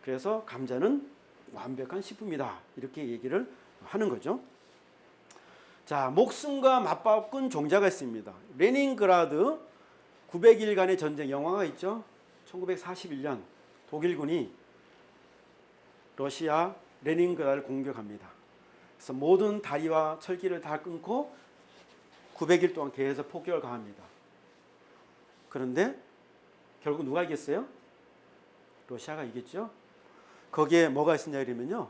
그래서 감자는 완벽한 식품이다. 이렇게 얘기를 하는 거죠. 자, 목숨과 맞바꾼 종자가 있습니다. 레닌그라드 900일간의 전쟁 영화가 있죠. 1941년 독일군이 러시아 레닌그라드를 공격합니다. 그래서 모든 다리와 철길을 다 끊고 900일 동안 계속 폭격을 가합니다. 그런데 결국 누가 이겼어요? 러시아가 이겼죠. 거기에 뭐가 있었냐 이러면요.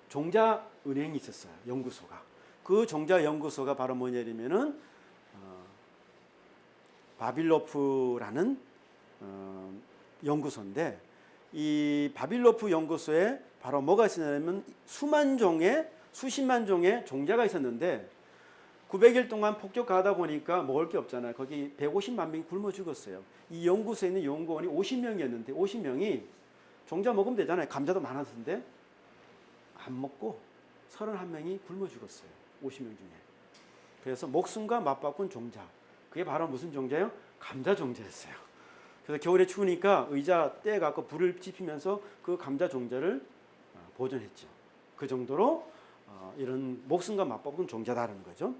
종자은행이 있었어요. 연구소가. 그 종자연구소가 바로 뭐냐 이러면은 바빌로프라는 연구소인데 이 바빌로프 연구소에 바로 뭐가 있었냐면 수십만 종의 종자가 있었는데 900일 동안 폭격하다 보니까 먹을 게 없잖아요. 거기 150만 명이 굶어 죽었어요. 이 연구소에 있는 연구원이 50명이었는데 50명이 종자 먹으면 되잖아요. 감자도 많았는데 안 먹고 31명이 굶어 죽었어요. 50명 중에. 그래서 목숨과 맞바꾼 종자. 그게 바로 무슨 종자예요? 감자 종자였어요. 그래서 겨울에 추우니까 의자 떼갖고 불을 지피면서 그 감자 종자를 보존했죠. 그 정도로 이런 목숨과 맞바꾼 종자다라는 거죠.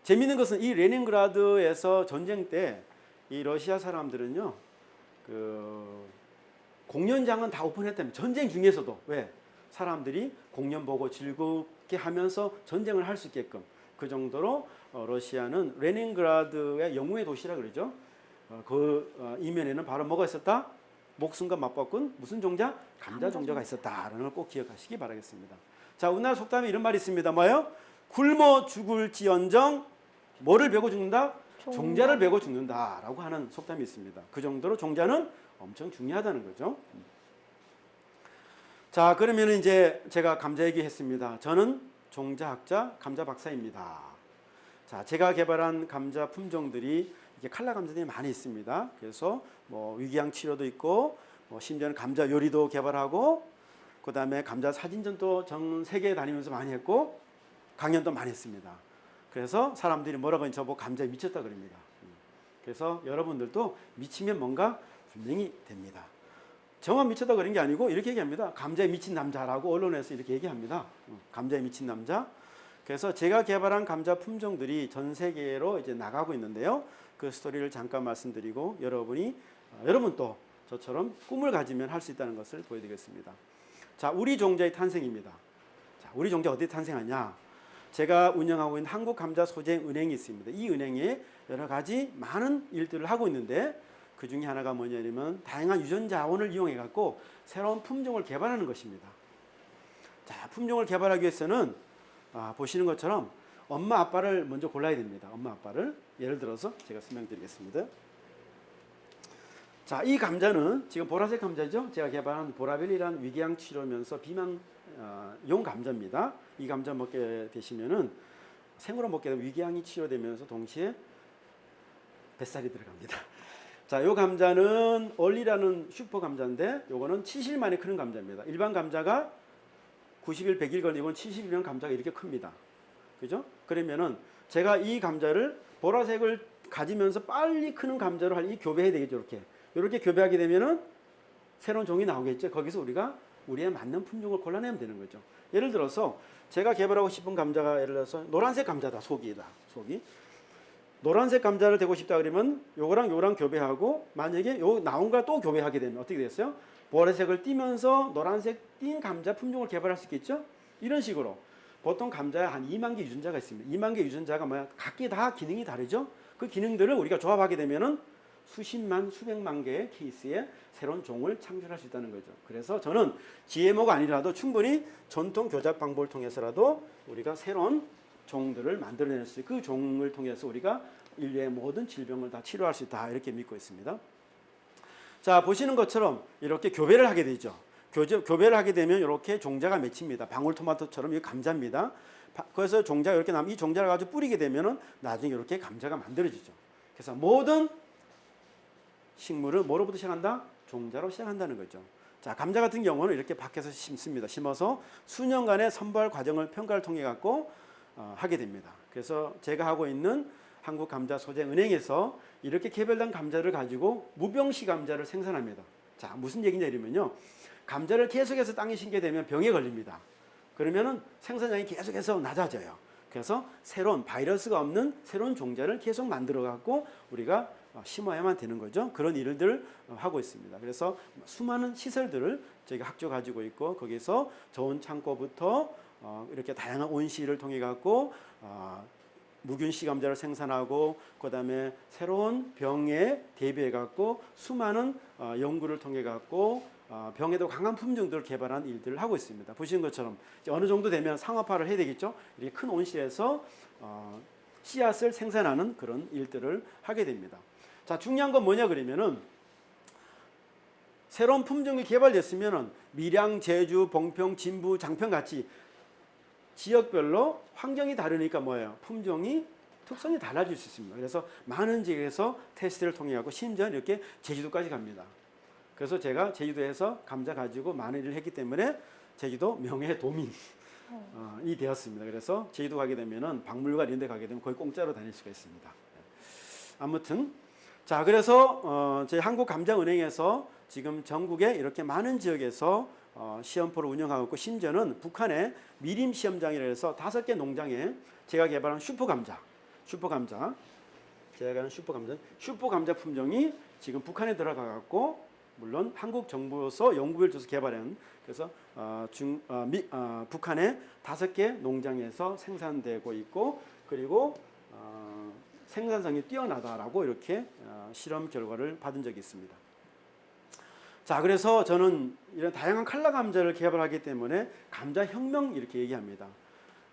재미있는 것은 이 레닌그라드에서 전쟁 때 이 러시아 사람들은요, 그 공연장은 다 오픈했다면 전쟁 중에서도 왜 사람들이 공연 보고 즐겁게 하면서 전쟁을 할 수 있게끔 그 정도로 러시아는 레닌그라드의 영웅의 도시라 그러죠. 그 이면에는 바로 뭐가 있었다? 목숨과 맞바꾼 무슨 종자? 감자 종자가 있었다라는 걸 꼭 기억하시기 바라겠습니다. 자, 우리나라 속담에 이런 말이 있습니다. 뭐예요? 굶어 죽을지언정 뭐를 베고 죽는다? 종자를 베고 죽는다라고 하는 속담이 있습니다. 그 정도로 종자는 엄청 중요하다는 거죠. 자, 그러면 이제 제가 감자 얘기했습니다. 저는 종자학자 감자 박사입니다. 자, 제가 개발한 감자 품종들이 이게 칼라 감자들이 많이 있습니다. 그래서 뭐 위궤양 치료도 있고, 뭐 심지어는 감자 요리도 개발하고, 그 다음에 감자 사진전도 전 세계에 다니면서 많이 했고, 강연도 많이 했습니다. 그래서 사람들이 뭐라고 하면 저보고 감자에 미쳤다 그럽니다. 그래서 여러분들도 미치면 뭔가 분명히 됩니다. 저만 미쳤다 그런 게 아니고 이렇게 얘기합니다. 감자에 미친 남자라고 언론에서 이렇게 얘기합니다. 감자에 미친 남자. 그래서 제가 개발한 감자 품종들이 전 세계로 이제 나가고 있는데요. 그 스토리를 잠깐 말씀드리고 여러분 또 저처럼 꿈을 가지면 할 수 있다는 것을 보여드리겠습니다. 자, 우리 종자의 탄생입니다. 자, 우리 종자 어디에 탄생하냐? 제가 운영하고 있는 한국감자소재은행이 있습니다. 이 은행에 여러 가지 많은 일들을 하고 있는데 그 중에 하나가 뭐냐면 다양한 유전자원을 이용해 갖고 새로운 품종을 개발하는 것입니다. 자, 품종을 개발하기 위해서는 보시는 것처럼 엄마 아빠를 먼저 골라야 됩니다. 엄마 아빠를 예를 들어서 제가 설명드리겠습니다. 자, 이 감자는 지금 보라색 감자죠. 제가 개발한 보라벨이라는 위궤양 치료면서 비만용 감자입니다. 이 감자 먹게 되시면은 생으로 먹게 되면 위궤양이 치료되면서 동시에 뱃살이 들어갑니다. 자, 이 감자는 얼리라는 슈퍼 감자인데 요거는 70일 만에 크는 감자입니다. 일반 감자가 90일, 100일 걸리고 70일이면 감자가 이렇게 큽니다. 그죠? 그러면은 제가 이 감자를 보라색을 가지면서 빨리 크는 감자로 이 교배해야 되겠죠. 이렇게 교배하게 되면은 새로운 종이 나오겠죠. 거기서 우리가 우리에 맞는 품종을 골라내면 되는 거죠. 예를 들어서 제가 개발하고 싶은 감자가 예를 들어서 노란색 감자다. 속이. 노란색 감자를 되고 싶다 그러면 요거랑 교배하고 만약에 요 나온 걸 또 교배하게 되면 어떻게 됐어요? 보라색을 띄면서 노란색 띈 감자 품종을 개발할 수 있겠죠? 이런 식으로 보통 감자에 한 2만 개 유전자가 있습니다. 2만 개 유전자가 뭐야? 각기 다 기능이 다르죠? 그 기능들을 우리가 조합하게 되면은 수십만, 수백만 개의 케이스에 새로운 종을 창출할 수 있다는 거죠. 그래서 저는 GMO가 아니라도 충분히 전통 교작 방법을 통해서라도 우리가 새로운 종들을 만들어낼 수 있고 그 종을 통해서 우리가 인류의 모든 질병을 다 치료할 수 있다 이렇게 믿고 있습니다. 자, 보시는 것처럼 이렇게 교배를 하게 되죠. 교배를 하게 되면 이렇게 종자가 맺힙니다. 방울토마토처럼 이 감자입니다. 그래서 종자가 이렇게 나면 이 종자를 가지고 뿌리게 되면은 나중에 이렇게 감자가 만들어지죠. 그래서 모든 식물을 뭐로부터 시작한다? 종자로 시작한다는 거죠. 자, 감자 같은 경우는 이렇게 밖에서 심습니다. 심어서 수년간의 선발 과정을 평가를 통해 갖고 하게 됩니다. 그래서 제가 하고 있는 한국감자소재은행에서 이렇게 개별된 감자를 가지고 무병시 감자를 생산합니다. 자, 무슨 얘기냐 이러면요. 감자를 계속해서 땅에 심게 되면 병에 걸립니다. 그러면은 생산량이 계속해서 낮아져요. 그래서 새로운 바이러스가 없는 새로운 종자를 계속 만들어 갖고 우리가 심어야만 되는 거죠. 그런 일들을 하고 있습니다. 그래서 수많은 시설들을 저희가 학교 가지고 있고 거기서 좋은 창고부터 이렇게 다양한 온실을 통해 갖고 무균씨 감자를 생산하고 그다음에 새로운 병에 대비해 갖고 수많은 연구를 통해 갖고 병에도 강한 품종들을 개발한 일들을 하고 있습니다. 보시는 것처럼 어느 정도 되면 상업화를 해야 되겠죠. 이렇게 큰 온실에서 씨앗을 생산하는 그런 일들을 하게 됩니다. 자, 중요한 건 뭐냐 그러면은 새로운 품종이 개발됐으면은 밀양, 제주, 봉평, 진부, 장평 같이 지역별로 환경이 다르니까 뭐예요? 품종이 특성이 달라질 수 있습니다. 그래서 많은 지역에서 테스트를 통해 갖고 심지어 이렇게 제주도까지 갑니다. 그래서 제가 제주도에서 감자 가지고 많은 일을 했기 때문에 제주도 명예 도민이 되었습니다. 그래서 제주도 가게 되면은 박물관 이런 데 가게 되면 거의 공짜로 다닐 수가 있습니다. 아무튼 자, 그래서 저희 한국감자은행에서 지금 전국에 이렇게 많은 지역에서 시험포를 운영하고 있고 심지어는 북한의 미림 시험장이라 해서 5개 농장에 제가 개발한 슈퍼감자 슈퍼감자 품종이 지금 북한에 들어가 갖고 물론 한국 정부에서 연구비를 줘서 개발한 그래서 북한의 5개 농장에서 생산되고 있고 그리고 생산성이 뛰어나다라고 이렇게 실험 결과를 받은 적이 있습니다. 자, 그래서 저는 이런 다양한 칼라 감자를 개발하기 때문에 감자 혁명 이렇게 얘기합니다.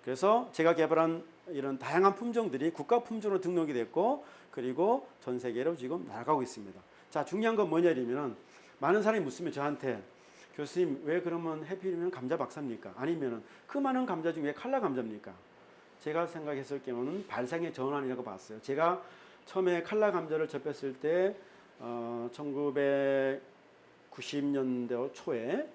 그래서 제가 개발한 이런 다양한 품종들이 국가 품종으로 등록이 됐고 그리고 전 세계로 지금 나가고 있습니다. 자, 중요한 건 뭐냐면 많은 사람이 묻으면 저한테 교수님 왜 그러면 해필이면 감자 박사입니까? 아니면 그 많은 감자 중에 왜 칼라 감자입니까? 제가 생각했을 경우는 발상의 전환이라고 봤어요. 제가 처음에 칼라 감자를 접했을 때 1990년대 초에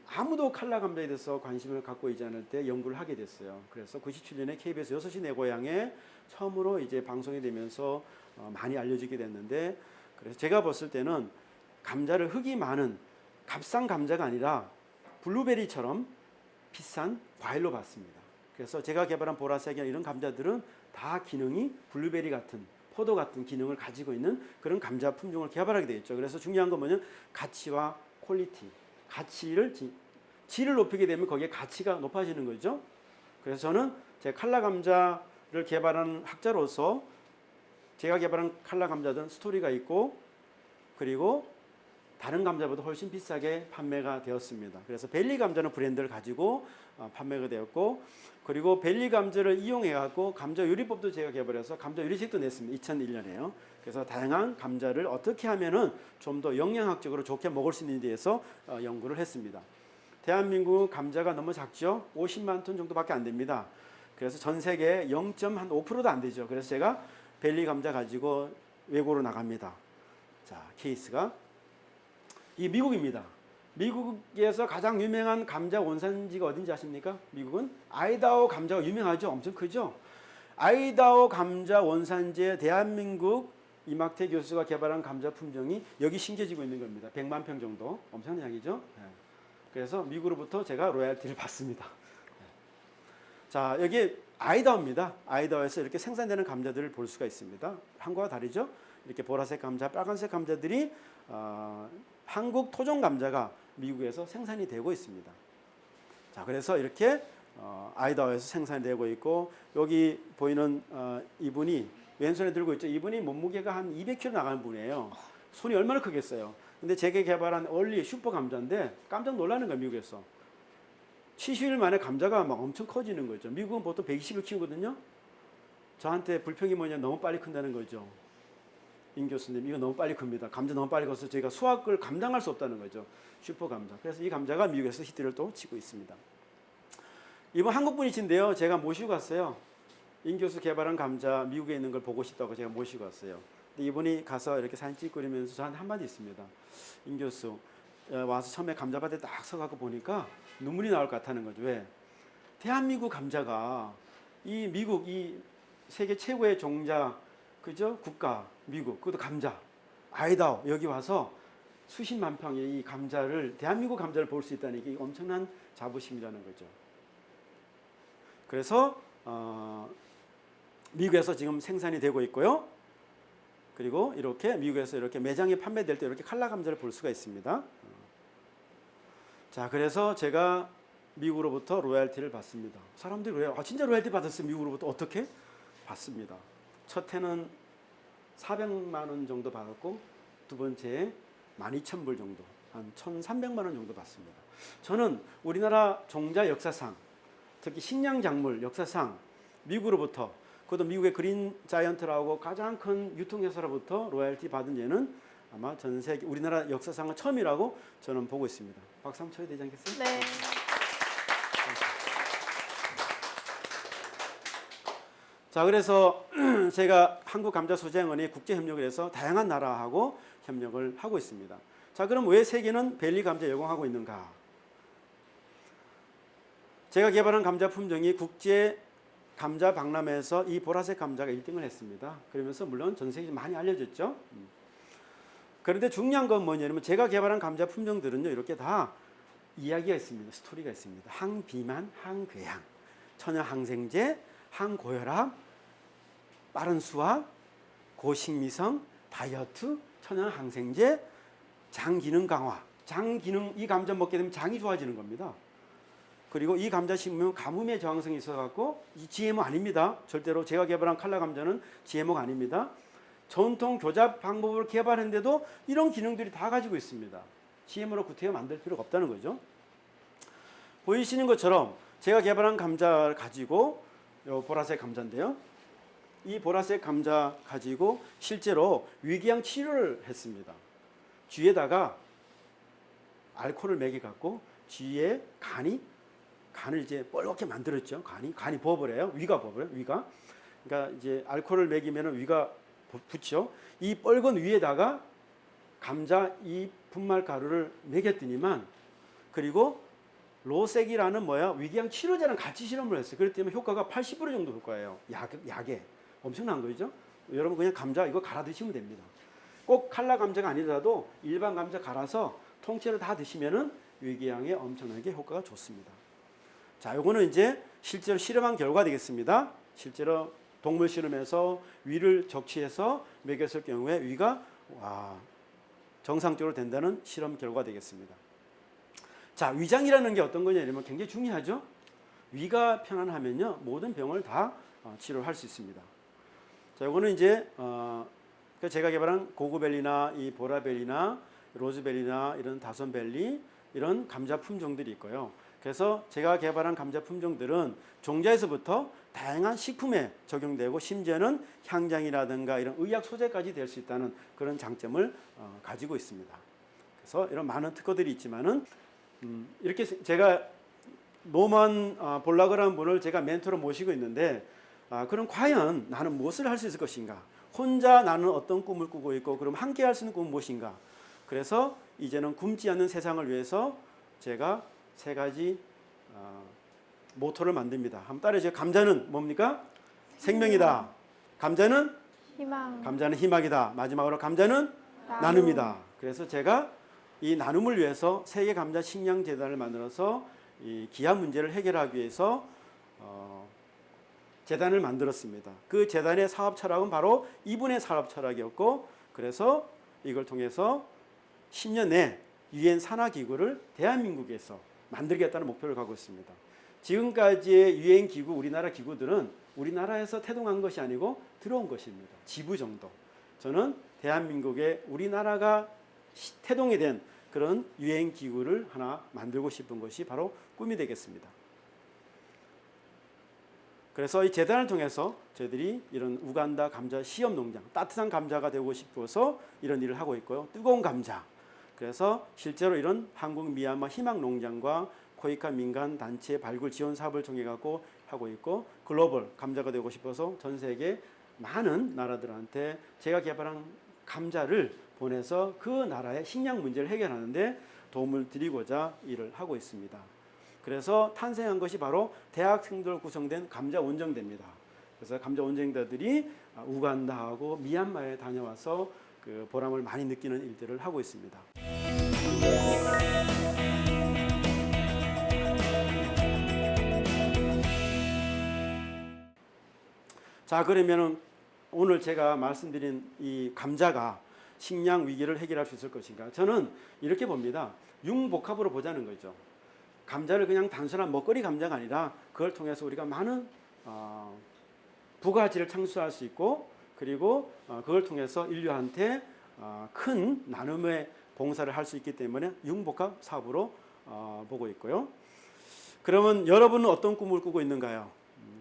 아무도 칼라 감자에 대해서 관심을 갖고 있지 않을 때 연구를 하게 됐어요. 그래서 97년에 KBS 6시 내 고향에 처음으로 이제 방송이 되면서 많이 알려지게 됐는데 그래서 제가 봤을 때는 감자를 흙이 많은 값싼 감자가 아니라 블루베리처럼 비싼 과일로 봤습니다. 그래서 제가 개발한 보라색이나 이런 감자들은 다 기능이 블루베리 같은 포도 같은 기능을 가지고 있는 그런 감자 품종을 개발하게 되겠죠. 그래서 중요한 건 뭐냐면 가치와 퀄리티, 질을 높이게 되면 거기에 가치가 높아지는 거죠. 그래서 저는 제 칼라 감자를 개발한 학자로서 제가 개발한 칼라 감자들은 스토리가 있고 그리고 다른 감자보다 훨씬 비싸게 판매가 되었습니다. 그래서 벨리 감자는 브랜드를 가지고 판매가 되었고 그리고 벨리 감자를 이용해 갖고 감자 요리법도 제가 개발해서 감자 요리책도 냈습니다. 2001년에요. 그래서 다양한 감자를 어떻게 하면은 좀 더 영양학적으로 좋게 먹을 수 있는지에 대해서 연구를 했습니다. 대한민국 감자가 너무 작죠? 50만 톤 정도밖에 안 됩니다. 그래서 전 세계 0.5%도 안 되죠. 그래서 제가 벨리 감자 가지고 외국으로 나갑니다. 자, 케이스가 이 미국입니다. 미국에서 가장 유명한 감자 원산지가 어딘지 아십니까? 미국은 아이다호 감자가 유명하죠. 엄청 크죠. 아이다호 감자 원산지에 대한민국 이막태 교수가 개발한 감자 품종이 여기 심겨지고 있는 겁니다. 100만 평 정도. 엄청난 양이죠. 그래서 미국으로부터 제가 로얄티를 받습니다. 자, 여기 아이다호입니다. 아이다호에서 이렇게 생산되는 감자들을 볼 수가 있습니다. 한국과 다르죠. 이렇게 보라색 감자, 빨간색 감자들이 한국 토종 감자가 미국에서 생산이 되고 있습니다. 자, 그래서 이렇게 아이다호에서 생산이 되고 있고 여기 보이는 이분이 왼손에 들고 있죠. 이분이 몸무게가 한 200kg 나가는 분이에요. 손이 얼마나 크겠어요. 근데 제가 개발한 얼리 슈퍼 감자인데 깜짝 놀라는 거예요. 미국에서 70일 만에 감자가 막 엄청 커지는 거죠. 미국은 보통 120을 키우거든요. 저한테 불평이 뭐냐, 너무 빨리 큰다는 거죠. 임 교수님, 이거 너무 빨리 큽니다. 감자 너무 빨리 커서 저희가 수확을 감당할 수 없다는 거죠. 슈퍼 감자. 그래서 이 감자가 미국에서 히트를 또 치고 있습니다. 이번 한국 분이신데요. 제가 모시고 갔어요. 임 교수 개발한 감자 미국에 있는 걸 보고 싶다고 제가 모시고 왔어요. 근데 이분이 가서 이렇게 사진 찍고 이러면서 저한테 한마디 있습니다. 임 교수, 와서 처음에 감자밭에 딱 서갖고 보니까 눈물이 나올 것 같다는 거죠. 왜? 대한민국 감자가 이 미국 이 세계 최고의 종자 그죠? 국가 미국 그것도 감자 아이다호 여기 와서 수십만 평의 이 감자를 대한민국 감자를 볼 수 있다는 게 엄청난 자부심이라는 거죠. 그래서 미국에서 지금 생산이 되고 있고요. 그리고 이렇게 미국에서 이렇게 매장에 판매될 때 이렇게 칼라 감자를 볼 수가 있습니다. 자, 그래서 제가 미국으로부터 로얄티를 받습니다. 사람들이 왜 진짜 로얄티 받았어요? 미국으로부터 어떻게? 받습니다. 첫 해는 400만 원 정도 받았고 두 번째에 12,000불 정도, 한 1,300만 원 정도 받습니다. 저는 우리나라 종자 역사상, 특히 식량작물 역사상 미국으로부터 그것도 미국의 그린 자이언트라고 가장 큰 유통회사로부터 로얄티 받은 예는 아마 전 세계 우리나라 역사상은 처음이라고 저는 보고 있습니다. 박수 한번 쳐야 되지 않겠어요? 네. 자, 그래서 제가 한국감자소재연구원이 국제협력을 해서 다양한 나라하고 협력을 하고 있습니다. 자, 그럼 왜 세계는 벨리 감자 열광하고 있는가? 제가 개발한 감자 품종이 국제 감자 박람회에서 이 보라색 감자가 1등을 했습니다. 그러면서 물론 전 세계에 많이 알려졌죠. 그런데 중요한 건 뭐냐면 제가 개발한 감자 품종들은요 이렇게 다 이야기가 있습니다. 스토리가 있습니다. 항비만, 항궤양, 천연 항생제, 항고혈압, 빠른 수확, 고식미성, 다이어트, 천연 항생제, 장 기능 강화. 장 기능 이 감자 먹게 되면 장이 좋아지는 겁니다. 그리고 이 감자 식물은 가뭄에 저항성이 있어갖고 이 GMO 아닙니다. 절대로 제가 개발한 칼라 감자는 GMO가 아닙니다. 전통 교잡 방법을 개발했는데도 이런 기능들이 다 가지고 있습니다. GMO로 구태여 만들 필요가 없다는 거죠. 보이시는 것처럼 제가 개발한 감자 가지고 요 보라색 감자인데요. 이 보라색 감자 가지고 실제로 위궤양 치료를 했습니다. 쥐에다가 알코올을 먹여갖고 쥐의 간을 이제 뻘겋게 만들었죠. 간이 부어버려요. 위가 부어버려요. 위가. 그러니까 이제 알코올을 먹이면 위가 붙죠. 이 뻘건 위에다가 감자 이 분말 가루를 먹였더니만 그리고 로색이라는 위궤양 치료제랑 같이 실험을 했어요. 그렇기 때문에 효과가 80% 정도 효과예요. 약에. 엄청난 거죠. 여러분 그냥 감자 이거 갈아 드시면 됩니다. 꼭 칼라 감자가 아니더라도 일반 감자 갈아서 통째로 다 드시면은 위궤양에 엄청나게 효과가 좋습니다. 자, 요거는 이제 실제로 실험한 결과 되겠습니다. 실제로 동물 실험에서 위를 적치해서 먹였을 경우에 위가 정상적으로 된다는 실험 결과 되겠습니다. 자, 위장이라는 게 어떤 거냐면 굉장히 중요하죠. 위가 편안하면요 모든 병을 다 치료할 수 있습니다. 자, 이거는 이제 제가 개발한 고구벨리나 이 보라벨리나 로즈벨리나 이런 다솜벨리 이런 감자 품종들이 있고요. 그래서 제가 개발한 감자 품종들은 종자에서부터 다양한 식품에 적용되고 심지어는 향장이라든가 이런 의약 소재까지 될 수 있다는 그런 장점을 가지고 있습니다. 그래서 이런 많은 특허들이 있지만은 이렇게 제가 노만 볼락이라는 분을 제가 멘토로 모시고 있는데 그럼 과연 나는 무엇을 할 수 있을 것인가? 혼자 나는 어떤 꿈을 꾸고 있고 그럼 함께 할 수 있는 꿈은 무엇인가? 그래서 이제는 굶지 않는 세상을 위해서 제가 3가지 모토를 만듭니다. 한번 따라해주세요. 감자는 뭡니까? 생명이다. 감자는 희망. 감자는 희망이다. 마지막으로 감자는 나눔이다. 그래서 제가 이 나눔을 위해서 세계 감자 식량 재단을 만들어서 이 기아 문제를 해결하기 위해서 재단을 만들었습니다. 그 재단의 사업 철학은 바로 이분의 사업 철학이었고 그래서 이걸 통해서 10년 내 유엔 산하 기구를 대한민국에서 만들겠다는 목표를 갖고 있습니다. 지금까지의 유엔 기구, 우리나라 기구들은 우리나라에서 태동한 것이 아니고 들어온 것입니다. 지부 정도. 저는 대한민국의 우리나라가 태동이 된 그런 유엔 기구를 하나 만들고 싶은 것이 바로 꿈이 되겠습니다. 그래서 이 재단을 통해서 저희들이 이런 우간다 감자 시험 농장, 따뜻한 감자가 되고 싶어서 이런 일을 하고 있고요. 뜨거운 감자. 그래서 실제로 이런 한국 미얀마 희망 농장과 코이카 민간 단체 발굴 지원 사업을 통해 갖고 하고 있고 글로벌 감자가 되고 싶어서 전 세계 많은 나라들한테 제가 개발한 감자를 보내서 그 나라의 식량 문제를 해결하는데 도움을 드리고자 일을 하고 있습니다. 그래서 탄생한 것이 바로 대학생들 구성된 감자 원정대입니다. 그래서 감자 원정대들이 우간다하고 미얀마에 다녀와서 그 보람을 많이 느끼는 일들을 하고 있습니다. 자, 그러면은 오늘 제가 말씀드린 이 감자가 식량 위기를 해결할 수 있을 것인가? 저는 이렇게 봅니다. 융복합으로 보자는 거죠. 감자를 그냥 단순한 먹거리 감자가 아니라 그걸 통해서 우리가 많은 부가가치를 창출할 수 있고, 그리고 그걸 통해서 인류한테 큰 나눔의 봉사를 할 수 있기 때문에 융복합 사업으로 보고 있고요. 그러면 여러분은 어떤 꿈을 꾸고 있는가요?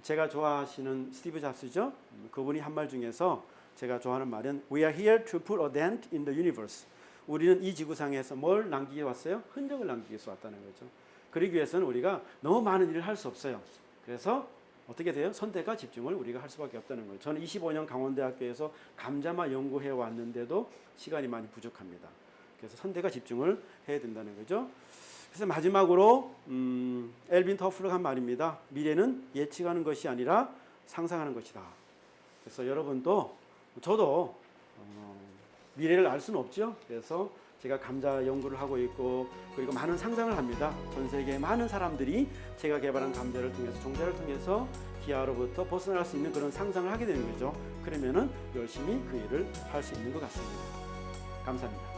제가 좋아하시는 스티브 잡스죠. 그분이 한 말 중에서 제가 좋아하는 말은 We are here to put a dent in the universe. 우리는 이 지구상에서 뭘 남기기 왔어요? 흔적을 남기기 위해서 왔다는 거죠. 그러기 위해서는 우리가 너무 많은 일을 할 수 없어요. 그래서 어떻게 돼요? 선택과 집중을 우리가 할 수밖에 없다는 거예요. 저는 25년 강원대학교에서 감자만 연구해 왔는데도 시간이 많이 부족합니다. 그래서 선택과 집중을 해야 된다는 거죠. 그래서 마지막으로 엘빈 터플러가 한 말입니다. 미래는 예측하는 것이 아니라 상상하는 것이다. 그래서 여러분도 저도 미래를 알 수는 없죠. 그래서 제가 감자 연구를 하고 있고, 그리고 많은 상상을 합니다. 전 세계의 많은 사람들이 제가 개발한 감자를 통해서, 종자를 통해서 기아로부터 벗어날 수 있는 그런 상상을 하게 되는 거죠. 그러면은 열심히 그 일을 할 수 있는 것 같습니다. 감사합니다.